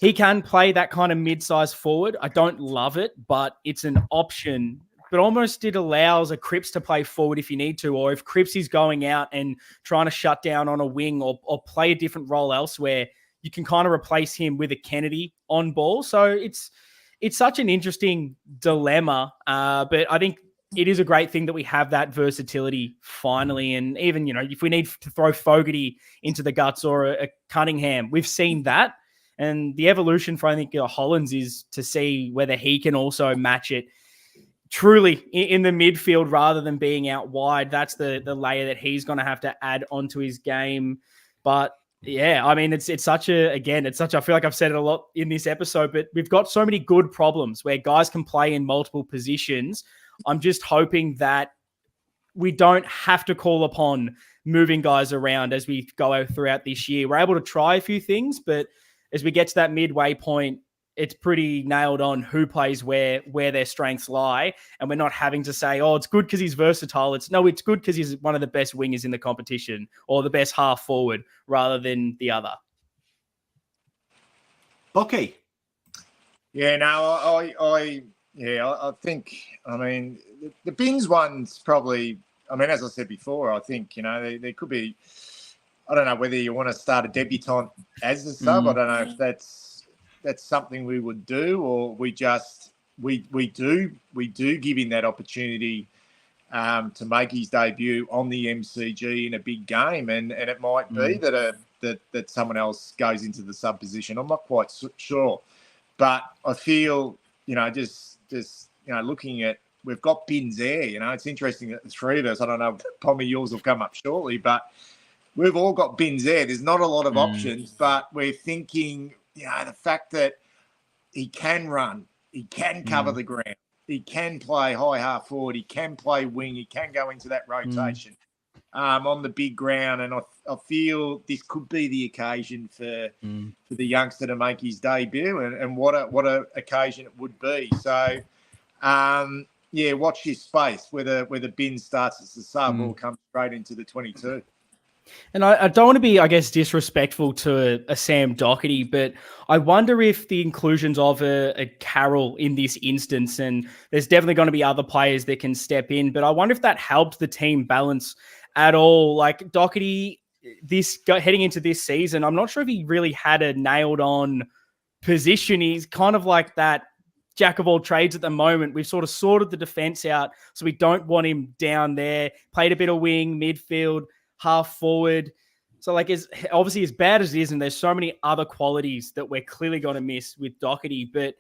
he can play that kind of mid-sized forward. I don't love it, but it's an option. But almost it allows a Cripps to play forward if you need to, or if Cripps is going out and trying to shut down on a wing or play a different role elsewhere, you can kind of replace him with a Kennedy on ball. So it's such an interesting dilemma, but I think it is a great thing that we have that versatility finally. And even, if we need to throw Fogarty into the guts or a Cunningham, we've seen that. And the evolution for, I think, Hollands is to see whether he can also match it truly in the midfield rather than being out wide. That's the layer that he's going to have to add onto his game. But yeah, I mean, it's such I feel like I've said it a lot in this episode, but we've got so many good problems where guys can play in multiple positions. I'm just hoping that we don't have to call upon moving guys around as we go throughout this year. We're able to try a few things, but as we get to that midway point, it's pretty nailed on who plays where their strengths lie. And we're not having to say, it's good because he's versatile. It's good because he's one of the best wingers in the competition or the best half forward rather than the other. Bucky. Yeah, no, I think, the Binns one's probably, as I said before, I think, there could be, I don't know whether you want to start a debutant as the sub. I don't know if that's something we would do, or we do give him that opportunity to make his debut on the MCG in a big game, and it might be that someone else goes into the sub position. I'm not quite sure, but I feel just looking at, we've got bins there. It's interesting that the three of us, I don't know, Pommy, yours will come up shortly, but we've all got bins there. There's not a lot of options, but we're thinking, the fact that he can run, he can cover the ground, he can play high half forward, he can play wing, he can go into that rotation on the big ground. And I feel this could be the occasion for the youngster to make his debut, and what a occasion it would be. So, watch this space, whether bin starts as the sub or comes straight into the 22. And I don't want to be, I guess, disrespectful to a Sam Doherty, but I wonder if the inclusions of a Carroll in this instance, and there's definitely going to be other players that can step in, but I wonder if that helped the team balance at all. Like Doherty, heading into this season, I'm not sure if he really had a nailed on position. He's kind of like that jack of all trades at the moment. We've sort of sorted the defense out, so we don't want him down there. Played a bit of wing, midfield, half forward. So obviously as bad as it is, and there's so many other qualities that we're clearly going to miss with Doherty, but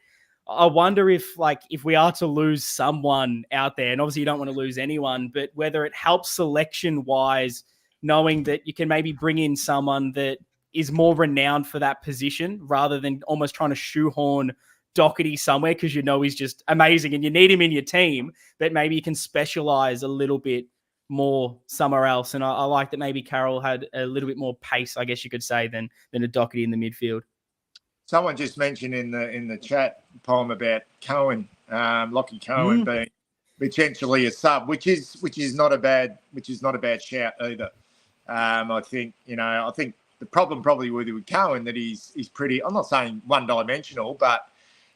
I wonder if we are to lose someone out there, and obviously you don't want to lose anyone, but whether it helps selection wise, knowing that you can maybe bring in someone that is more renowned for that position rather than almost trying to shoehorn Doherty somewhere because he's just amazing and you need him in your team, but maybe you can specialize a little bit more somewhere else. And I like that maybe Carroll had a little bit more pace, I guess you could say, than a Doherty in the midfield. Someone just mentioned in the chat poem about Cohen, Lockie Cohen being potentially a sub, which is not a bad shout either. I think the problem probably with Cohen that he's pretty, I'm not saying one-dimensional, but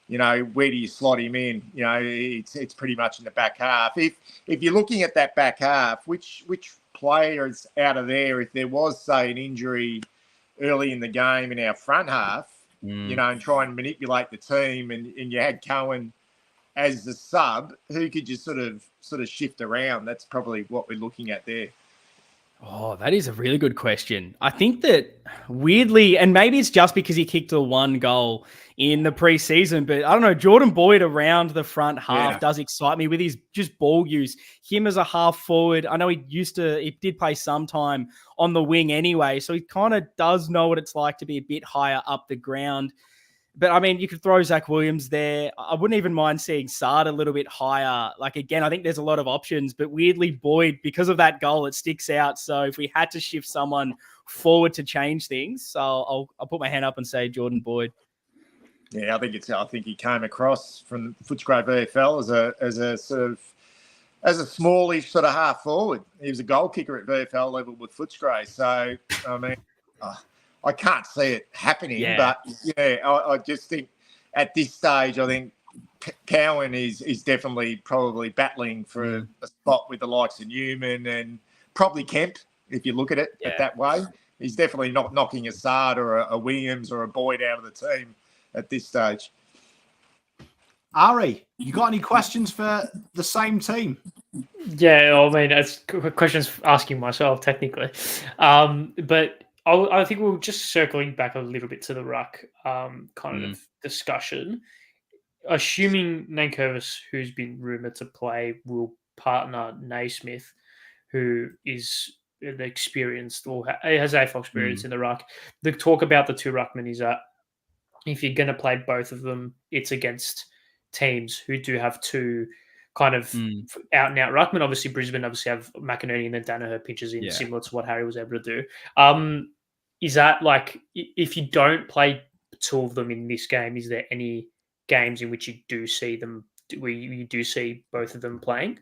where do you slot him in? It's pretty much in the back half. If you're looking at that back half, which players out of there, if there was, say, an injury early in the game in our front half, and try and manipulate the team, and you had Cohen as the sub, who could just sort of shift around? That's probably what we're looking at there. Oh, that is a really good question. I think that weirdly, and maybe it's just because he kicked the one goal in the preseason, but I don't know, Jordan Boyd around the front half does excite me with his just ball use. Him as a half forward, I know he did play sometime on the wing anyway, so he kind of does know what it's like to be a bit higher up the ground. But, I mean, you could throw Zach Williams there. I wouldn't even mind seeing Sard a little bit higher. Again, I think there's a lot of options. But weirdly, Boyd, because of that goal, it sticks out. So if we had to shift someone forward to change things, I'll put my hand up and say Jordan Boyd. Yeah, I think he came across from Footscray VFL as a smallish sort of half forward. He was a goal kicker at VFL level with Footscray. So, I mean... I can't see it happening, but I just think at this stage, I think Cowan is definitely probably battling for a spot with the likes of Newman and probably Kemp, if you look at it that way. He's definitely not knocking a Sard or a Williams or a Boyd out of the team at this stage. Ari, you got any questions for the same team? Yeah, I mean, it's questions asking myself technically, but I think we're just circling back a little bit to the ruck kind of discussion. Assuming Nankervis, who's been rumoured to play, will partner Naismith, who is an experienced or has AFL experience in the ruck. The talk about the two ruckmen is that if you're going to play both of them, it's against teams who do have two kind of out-and-out ruckmen. Obviously, Brisbane have McInerney and then Danaher pitches in, similar to what Harry was able to do. Is that if you don't play two of them in this game, is there any games in which you do see them, where you do see both of them playing?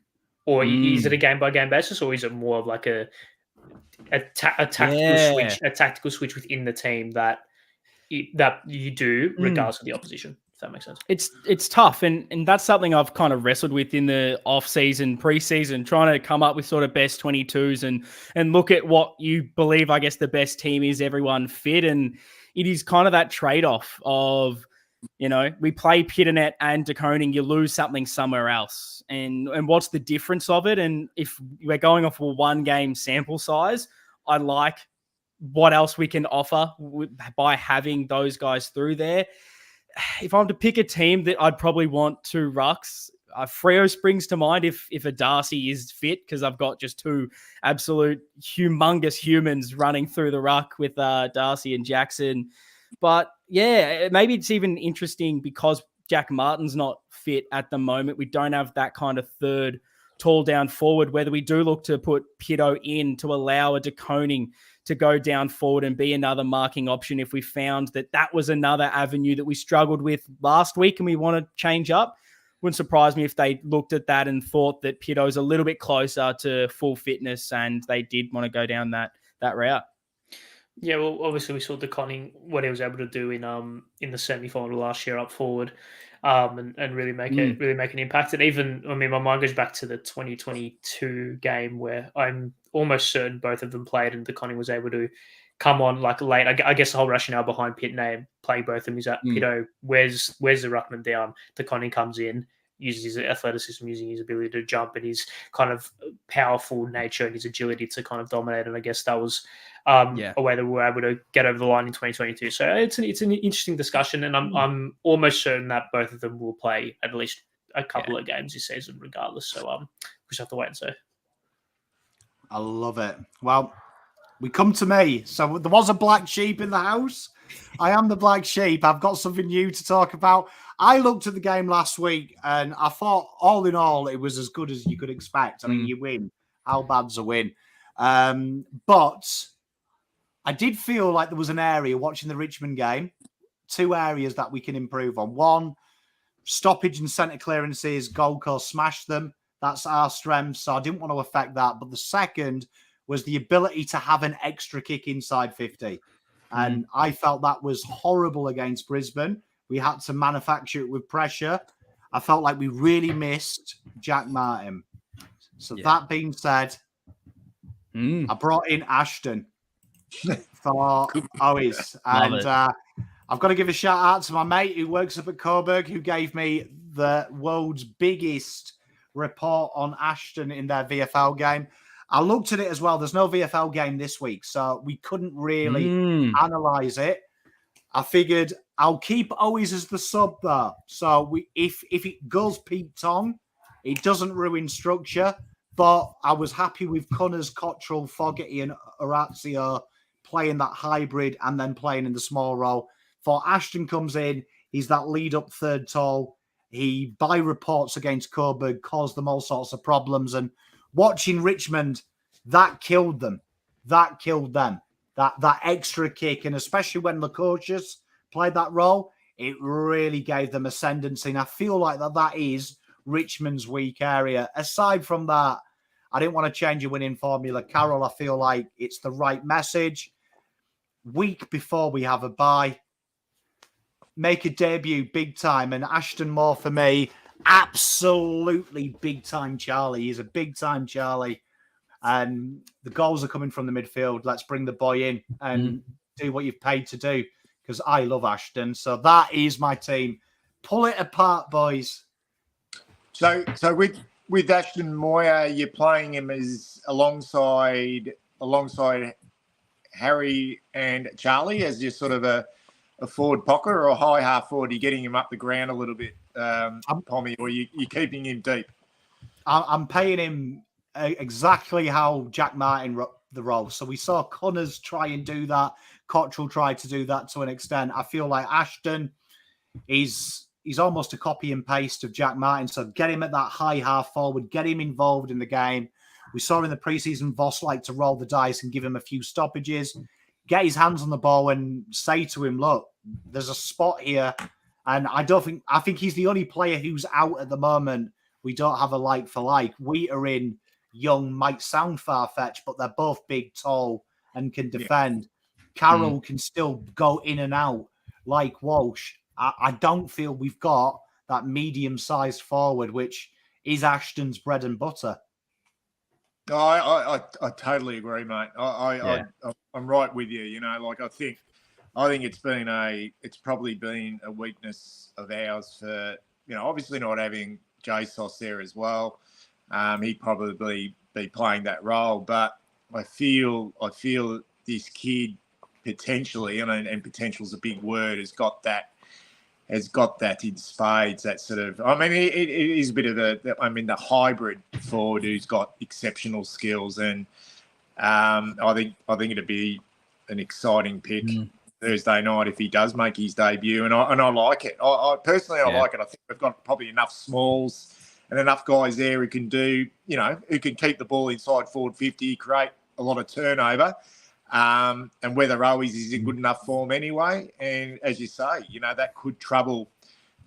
Or is it a game-by-game basis, or is it more of a tactical switch within the team that you do regardless of the opposition? If that makes sense. It's tough, and that's something I've kind of wrestled with in the off-season, pre-season, trying to come up with sort of best 22s and look at what you believe, I guess, the best team is, everyone fit, and it is kind of that trade-off of You know, we play Pitternet and De Koning, you lose something somewhere else. And what's the difference of it? And if we're going off a 1 game sample size, I like what else we can offer by having those guys through there. If I'm to pick a team that I'd probably want 2 rucks, Freo springs to mind if a Darcy is fit, because I've got just 2 absolute humongous humans running through the ruck with Darcy and Jackson. But yeah, maybe it's even interesting because Jack Martin's not fit at the moment. We don't have that kind of third tall down forward, whether we do look to put Pitto in to allow a De Koning to go down forward and be another marking option if we found that was another avenue that we struggled with last week and we want to change up. Wouldn't surprise me if they looked at that and thought that Pitto's a little bit closer to full fitness and they did want to go down that route. Yeah, well, obviously we saw De Koning, what he was able to do in the semi-final last year up forward, and really make an impact. And even, I mean, my mind goes back to the 2022 game where I'm almost certain both of them played, and De Koning was able to come on like late. I guess the whole rationale behind Pitney playing both of them is that Pitto, where's the ruckman down? De Koning comes in, uses his athleticism, using his ability to jump and his kind of powerful nature and his agility to kind of dominate. And I guess that was a way that we were able to get over the line in 2022. So it's an interesting discussion, and I'm almost certain that both of them will play at least a couple of games this season, regardless. So we just have to wait and see. I love it. Well, we come to me. So there was a black sheep in the house. I am the black sheep. I've got something new to talk about. I looked at the game last week and I thought, all in all, it was as good as you could expect. I mean, you win. How bad's a win? But I did feel like there was an area watching the Richmond game, 2 areas that we can improve on. 1, stoppage and centre clearances. Gold Coast smashed them. That's our strength. So I didn't want to affect that. But the second was the ability to have an extra kick inside 50. And I felt that was horrible against Brisbane. We had to manufacture it with pressure. I felt like we really missed Jack Martin. So that being said, I brought in Ashton for Owies. And I've got to give a shout out to my mate who works up at Coburg, who gave me the world's biggest report on Ashton in their VFL game. I looked at it as well. There's no VFL game this week, so we couldn't really analyse it. I figured I'll keep Owies as the sub there. So if it goes Pete Tong, it doesn't ruin structure. But I was happy with Connors, Cottrell, Fogarty and Orazio playing that hybrid and then playing in the small role. For Ashton comes in, he's that lead-up third tall. He, by reports against Coburg, caused them all sorts of problems. And watching Richmond, that killed them. That killed them. That extra kick, and especially when Lukosius played that role, it really gave them ascendancy. And I feel like that is Richmond's weak area. Aside from that, I didn't want to change a winning formula. Carol, I feel like it's the right message. Week before we have a bye, make a debut big time. And Ashton Moore, for me, absolutely big time Charlie. He's a big time Charlie. And the goals are coming from the midfield. Let's bring the boy in and do what you've paid to do, because I love Ashton. So that is my team. Pull it apart, boys. So with Ashton Moore, you're playing him as alongside Harry and Charlie as just sort of a forward pocket or a high half forward. You're getting him up the ground a little bit, Pommy, or you're keeping him deep? I'm paying him exactly how Jack Martin the role. So we saw Connors try and do that. Cottrell tried to do that to an extent. I feel like Ashton he's almost a copy and paste of Jack Martin. So get him at that high half forward, get him involved in the game. We saw in the preseason Voss like to roll the dice and give him a few stoppages, get his hands on the ball and say to him, look, there's a spot here. And I think he's the only player who's out at the moment. We don't have a like for like. We are in young, might sound far-fetched, but they're both big, tall, and can defend. Carroll can still go in and out like Walsh. I don't feel we've got that medium-sized forward, which is Ashton's bread and butter. I totally agree, mate. I'm right with you. You know, like I think I think it's probably been a weakness of ours for, obviously not having Jesus there as well. He'd probably be playing that role, but I feel this kid potentially, and potential is a big word, has got that in spades. That sort of, it is a bit of the hybrid forward who's got exceptional skills, and I think it'd be an exciting pick Thursday night if he does make his debut, and I like it. I personally like it. I think we've got probably enough smalls and enough guys there who can do, who can keep the ball inside forward 50, create a lot of turnover. And whether Owies is in good enough form anyway, and as you say, that could trouble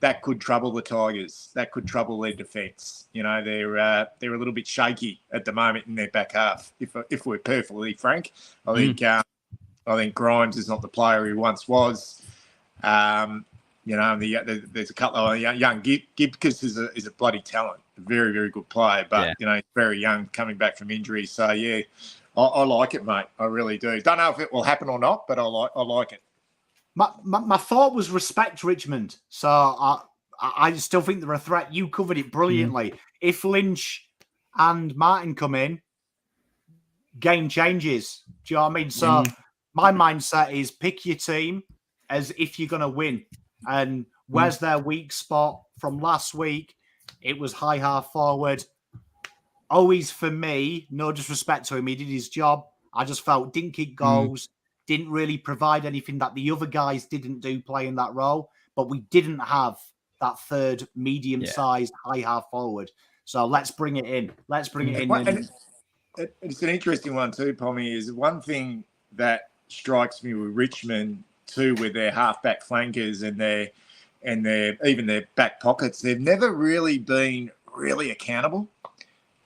the Tigers. That could trouble their defence. They're a little bit shaky at the moment in their back half. If we're perfectly frank, I think Grimes is not the player he once was. There's a couple of young Gibcus is a bloody talent, a very, very good player, but very young, coming back from injury. So yeah, I like it, mate. I really do. Don't know if it will happen or not, but I like it. My thought was respect Richmond. So I still think they're a threat. You covered it brilliantly. If Lynch and Martin come in, game changes. Do you know what I mean? So my mindset is pick your team as if you're going to win. And where's their weak spot from last week? It was high half forward. Always for me, no disrespect to him, he did his job. I just felt didn't kick goals, didn't really provide anything that the other guys didn't do playing that role. But we didn't have that third medium-sized high half forward. So let's bring it in. And it's an interesting one too, Pommy, is one thing that strikes me with Richmond too, with their half-back flankers and their even their back pockets. They've never really been really accountable.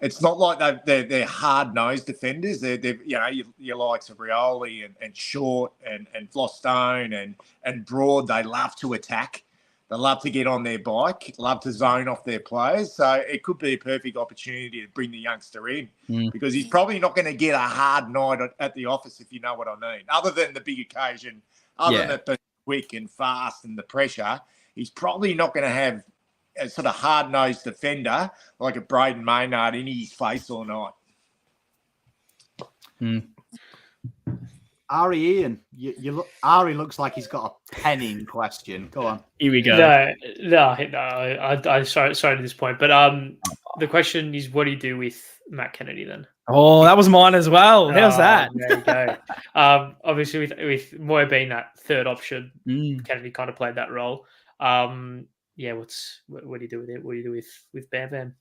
It's not like they're hard-nosed defenders. They're your likes of Rioli and Short and Flostone and Broad. They love to attack. They love to get on their bike, love to zone off their players. So it could be a perfect opportunity to bring the youngster in because he's probably not going to get a hard night at the office, if you know what I mean. Other than the big occasion, other than it being quick and fast and the pressure, he's probably not going to have a sort of hard-nosed defender like a Braden Maynard in his face all night. Ari Ian, Ari looks like he's got a penning question. Go on. Here we go. No. I sorry to this point, but the question is, what do you do with Matt Kennedy then? Oh, that was mine as well. How's that? There you go. Obviously, with Moya being that third option, Kennedy kind of played that role. What do you do with it? What do you do with Bam Bam?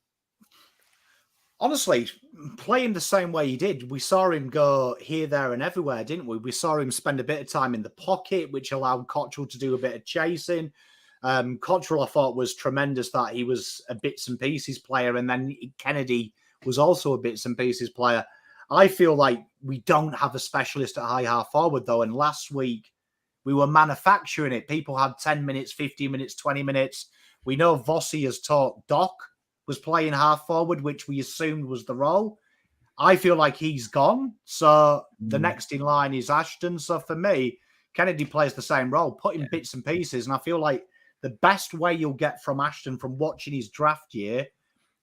Honestly, playing the same way he did, we saw him go here, there, and everywhere, didn't we? We saw him spend a bit of time in the pocket, which allowed Cottrell to do a bit of chasing. Cottrell, I thought, was tremendous that he was a bits and pieces player, and then Kennedy was also a bits and pieces player. I feel like we don't have a specialist at high half forward, though, and last week we were manufacturing it. People had 10 minutes, 15 minutes, 20 minutes. We know Vossi has taught Doc was playing half forward, which we assumed was the role. I feel like he's gone. So the next in line is Ashton. So for me, Kennedy plays the same role, put in bits and pieces. And I feel like the best way you'll get from Ashton from watching his draft year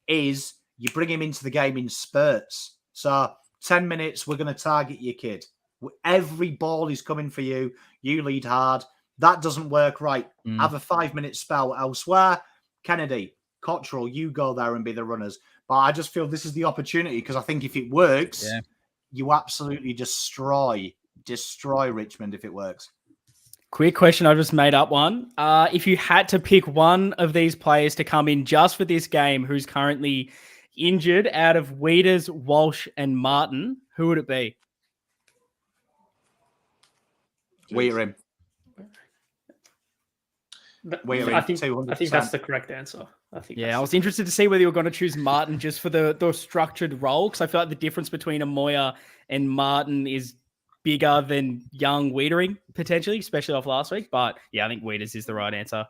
is you bring him into the game in spurts. So 10 minutes, we're going to target your kid. Every ball is coming for you. You lead hard. That doesn't work right. Have a 5-minute spell elsewhere. Kennedy, Cottrell, you go there and be the runners. But I just feel this is the opportunity because I think if it works, you absolutely destroy Richmond if it works. Quick question, I just made up one. If you had to pick one of these players to come in just for this game who's currently injured out of Weeders, Walsh, and Martin, who would it be? Weir I think that's the correct answer. I was interested to see whether you were going to choose Martin just for the structured role, because I feel like the difference between Amoya and Martin is bigger than young Wiedering, potentially, especially off last week. But yeah, I think Weeders is the right answer.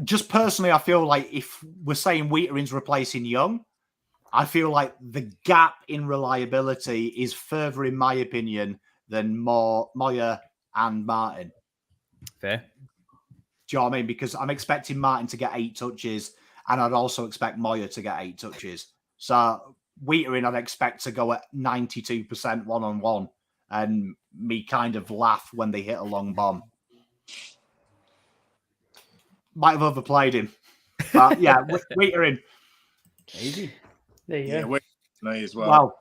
Just personally, I feel like if we're saying Wiedering's replacing Young, I feel like the gap in reliability is further, in my opinion, than Moya and Martin. Fair. Do you know what I mean? Because I'm expecting Martin to get 8 touches, and I'd also expect Moya to get 8 touches. So Whittaker, I'd expect to go at 92% one-on-one, and me kind of laugh when they hit a long bomb. Might have overplayed him. But yeah, Whittaker. Easy. There you go. Yeah, me as well. Well,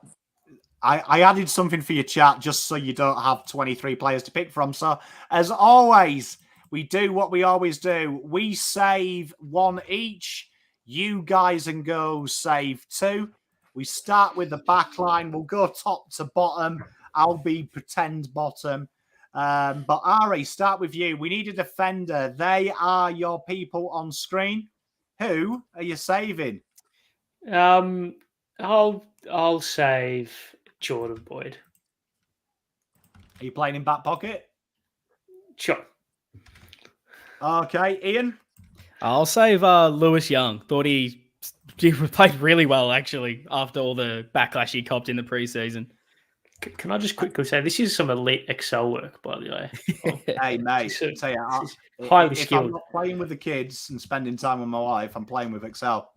I added something for your chat just so you don't have 23 players to pick from. So, as always, we do what we always do. We save 1 each. You guys and girls save 2. We start with the back line. We'll go top to bottom. I'll be pretend bottom. But Ari, start with you. We need a defender. They are your people on screen. Who are you saving? I'll save Jordan Boyd. Are you playing in back pocket? Sure. Okay, Ian. I'll save Lewis Young. Thought he played really well, actually, after all the backlash he copped in the preseason. Can I just quickly say, this is some elite Excel work, by the way. Hey, mate. So, Tell you, highly if skilled. I'm not playing with the kids and spending time with my wife, I'm playing with Excel.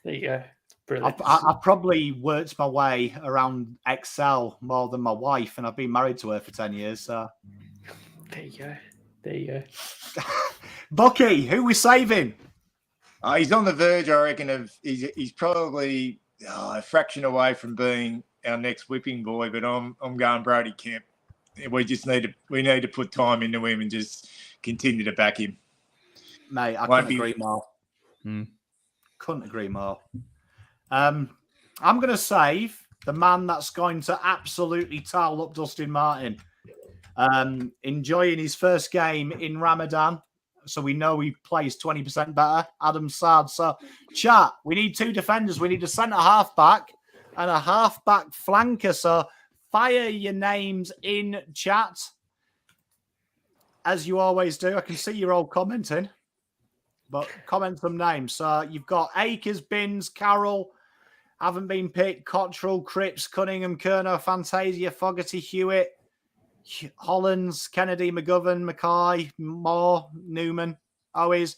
There you go. Brilliant. I've probably worked my way around Excel more than my wife, and I've been married to her for 10 years. So There you go. There you go. Bucky, who we saving? He's on the verge, I reckon, of he's probably a fraction away from being our next whipping boy, but I'm going Brody Kemp. We need to put time into him and just continue to back him. Mate, I couldn't agree more. Couldn't agree more. I'm going to save the man that's going to absolutely towel up Dustin Martin. Enjoying his first game in Ramadan, so we know he plays 20% better. Adam Sard. So, chat, we need 2 defenders. We need a centre half back and a half back flanker. So, fire your names in chat, as you always do. I can see you're all commenting, but comment some names. So, you've got Akers, Binns, Carroll, haven't been picked, Cottrell, Cripps, Cunningham, Kerner, Fantasia, Fogarty, Hewitt, Hollands, Kennedy, McGovern, Mackay, Moore, Newman. Always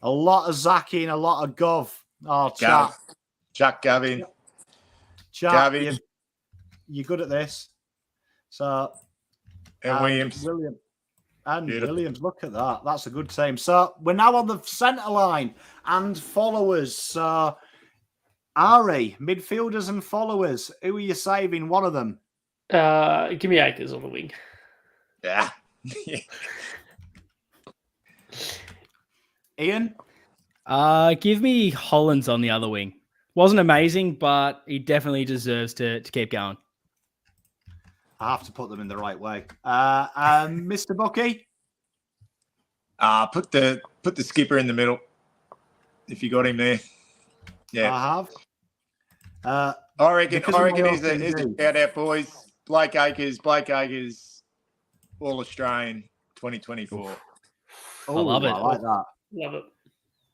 a lot of Zaki and a lot of Gov. Oh, chat. Gavin. Chat, Gavin. You're good at this. So, And Williams. Williams, look at that. That's a good team. So, we're now on the centre line and followers. So, Ari, midfielders and followers. Who are you saving? One of them. Give me Akers on the wing. Yeah. Ian? Give me Hollands on the other wing. Wasn't amazing, but he definitely deserves to keep going. I have to put them in the right way. Mr. Bucky? Put the skipper in the middle. If you got him there. Yeah. I have. I reckon he's a out boys. Blake Akers, All Australian 2024. Oh, I love it. I like that. Love it.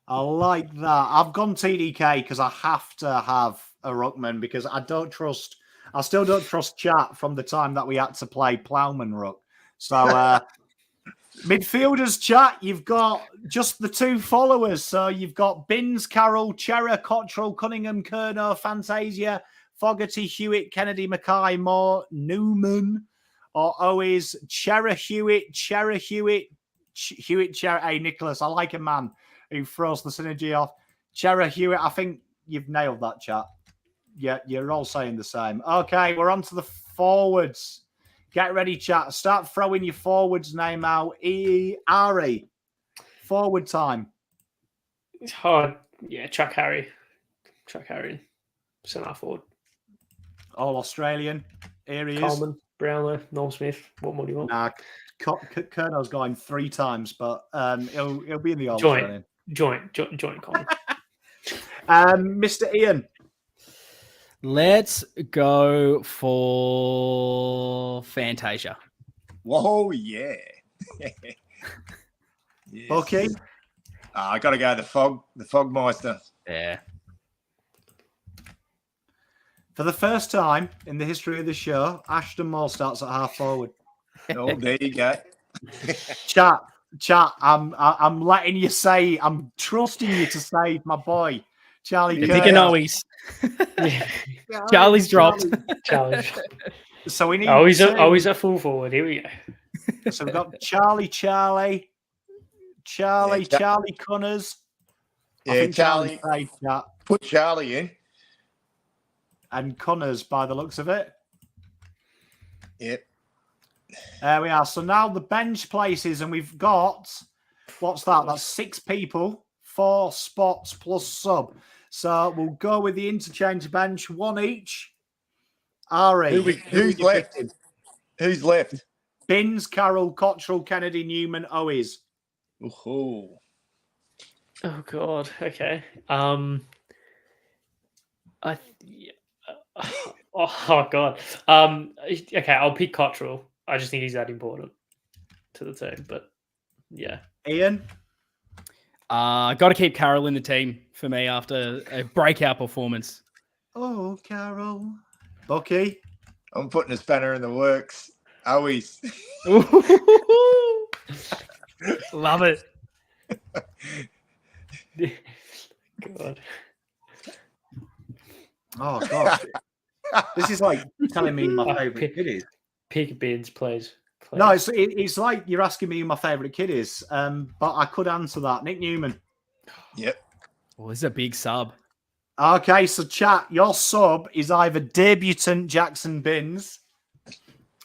I like that. I've gone TDK because I have to have a ruckman because I still don't trust chat from the time that we had to play Plowman ruck. So midfielders chat, you've got just the 2 followers. So you've got Binns, Carroll, Chera, Cottrell, Cunningham, Kerner, Fantasia, Fogarty, Hewitt, Kennedy, Mackay, Moore, Newman, or always Chera, Hewitt, Chera. Hey, Nicholas, I like a man who throws the synergy off. Chera, Hewitt, I think you've nailed that, chat. Yeah, you're all saying the same. Okay, we're on to the forwards. Get ready, chat. Start throwing your forwards name out. Ari, forward time. It's hard. Yeah, Chuck Harry. Centre forward. All Australian. Here he is. Coleman, Brownlow, Norm Smith. What more do you want? Nah, Kerno's going 3 times, but he'll be in the All Joint, Coleman. Mr. Ian. Let's go for Fantasia. Whoa, yeah. Yes. Okay. I got to go the Fogmeister. Yeah. For the first time in the history of the show, Ashton Moore starts at half forward. Oh, there you go. Chat. I'm letting you say. I'm trusting you to save my boy, Charlie. Pick Curtis. an Owies. Charlie's dropped. Challenge. So we need. Always two. a full forward. Here we go. So we've got Charlie Connors. I Yeah, think Charlie. Safe, chat. Put Charlie in. And Connors by the looks of it. Yep. There we are. So now the bench places, and we've got, what's that? That's 6 people, 4 spots plus sub. So we'll go with the interchange bench, 1 each. Ari, Who's left? Who's left? Binns, Carroll, Cottrell, Kennedy, Newman, Owies. Ooh. Oh God. Okay. Oh God. Okay, I'll pick Cottrell. I just think he's that important to the team. But yeah. Ian? Got to keep Carroll in the team for me after a breakout performance. Oh, Carroll. Bucky? I'm putting a spanner in the works. Always. Love it. God. Oh, gosh. This is like telling me my favourite kid is. Pick Binns, please. No, it's like you're asking me who my favourite kid is, but I could answer that. Nick Newman. Yep. Well, this is a big sub. Okay, so chat, your sub is either debutant Jackson Binns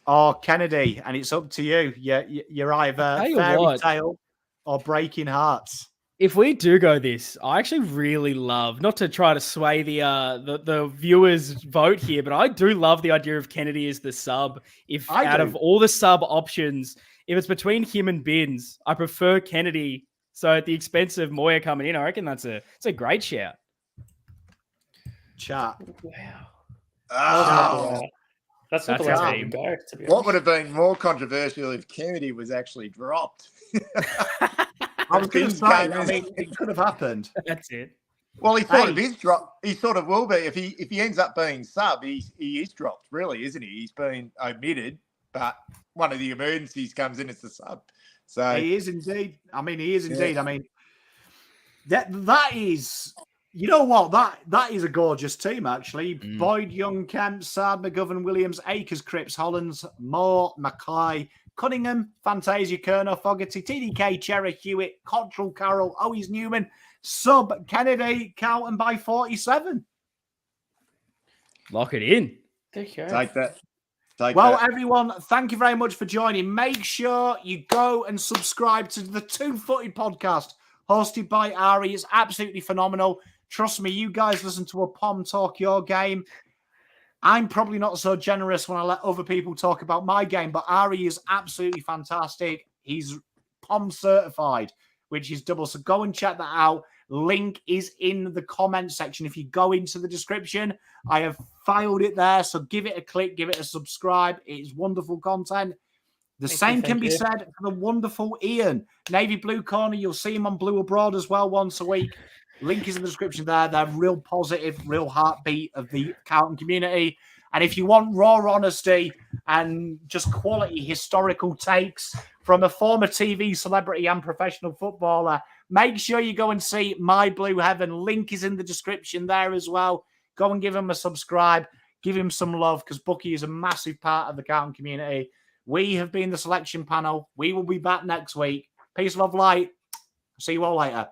or Kennedy, and it's up to you. You're either fairy tale or breaking hearts. If we do go this, I actually really love, not to try to sway the viewers' vote here, but I do love the idea of Kennedy as the sub. If out of all the sub options, if it's between him and Binns, I prefer Kennedy. So at the expense of Moya coming in, I reckon it's a great shout. Chat. Wow. Oh. That's not the That's last our time team. go, to be What honest. would have been more controversial if Kennedy was actually dropped? I was going to say, I mean, it could have happened. That's it. Well, he sort of is dropped. He sort of will be if he ends up being sub. He is dropped, really, isn't he? He's been omitted, but one of the emergencies comes in as the sub. So He is indeed. I mean, he is indeed. Yeah. I mean, that is. You know what? That is a gorgeous team, actually. Boyd, Young, Kemp, Sard, McGovern, Williams, Akers, Cripps, Hollands, Moore, Mackay, Cunningham, Fantasia, Kerner, Fogarty, TDK, Cherry, Hewitt, Cottrell, Carroll, Owies, Newman, Sub, Kennedy, Carlton by 47. Lock it in. Take that. Everyone, thank you very much for joining. Make sure you go and subscribe to the Two Footed podcast hosted by Ari. It's absolutely phenomenal. Trust me, you guys listen to a Pom talk your game. I'm probably not so generous when I let other people talk about my game, but Ari is absolutely fantastic. He's Pom certified, which is double. So go and check that out. Link is in the comment section. If you go into the description, I have filed it there. So give it a click, give it a subscribe. It is wonderful content. The same can be said for the wonderful Ian. Navy Blue Corner, you'll see him on Blue Abroad as well once a week. Link is in the description there. They're real positive, real heartbeat of the Carlton community. And if you want raw honesty and just quality historical takes from a former TV celebrity and professional footballer, make sure you go and see My Blue Heaven. Link is in the description there as well. Go and give him a subscribe. Give him some love because Bucky is a massive part of the Carlton community. We have been the selection panel. We will be back next week. Peace, love, light. See you all later.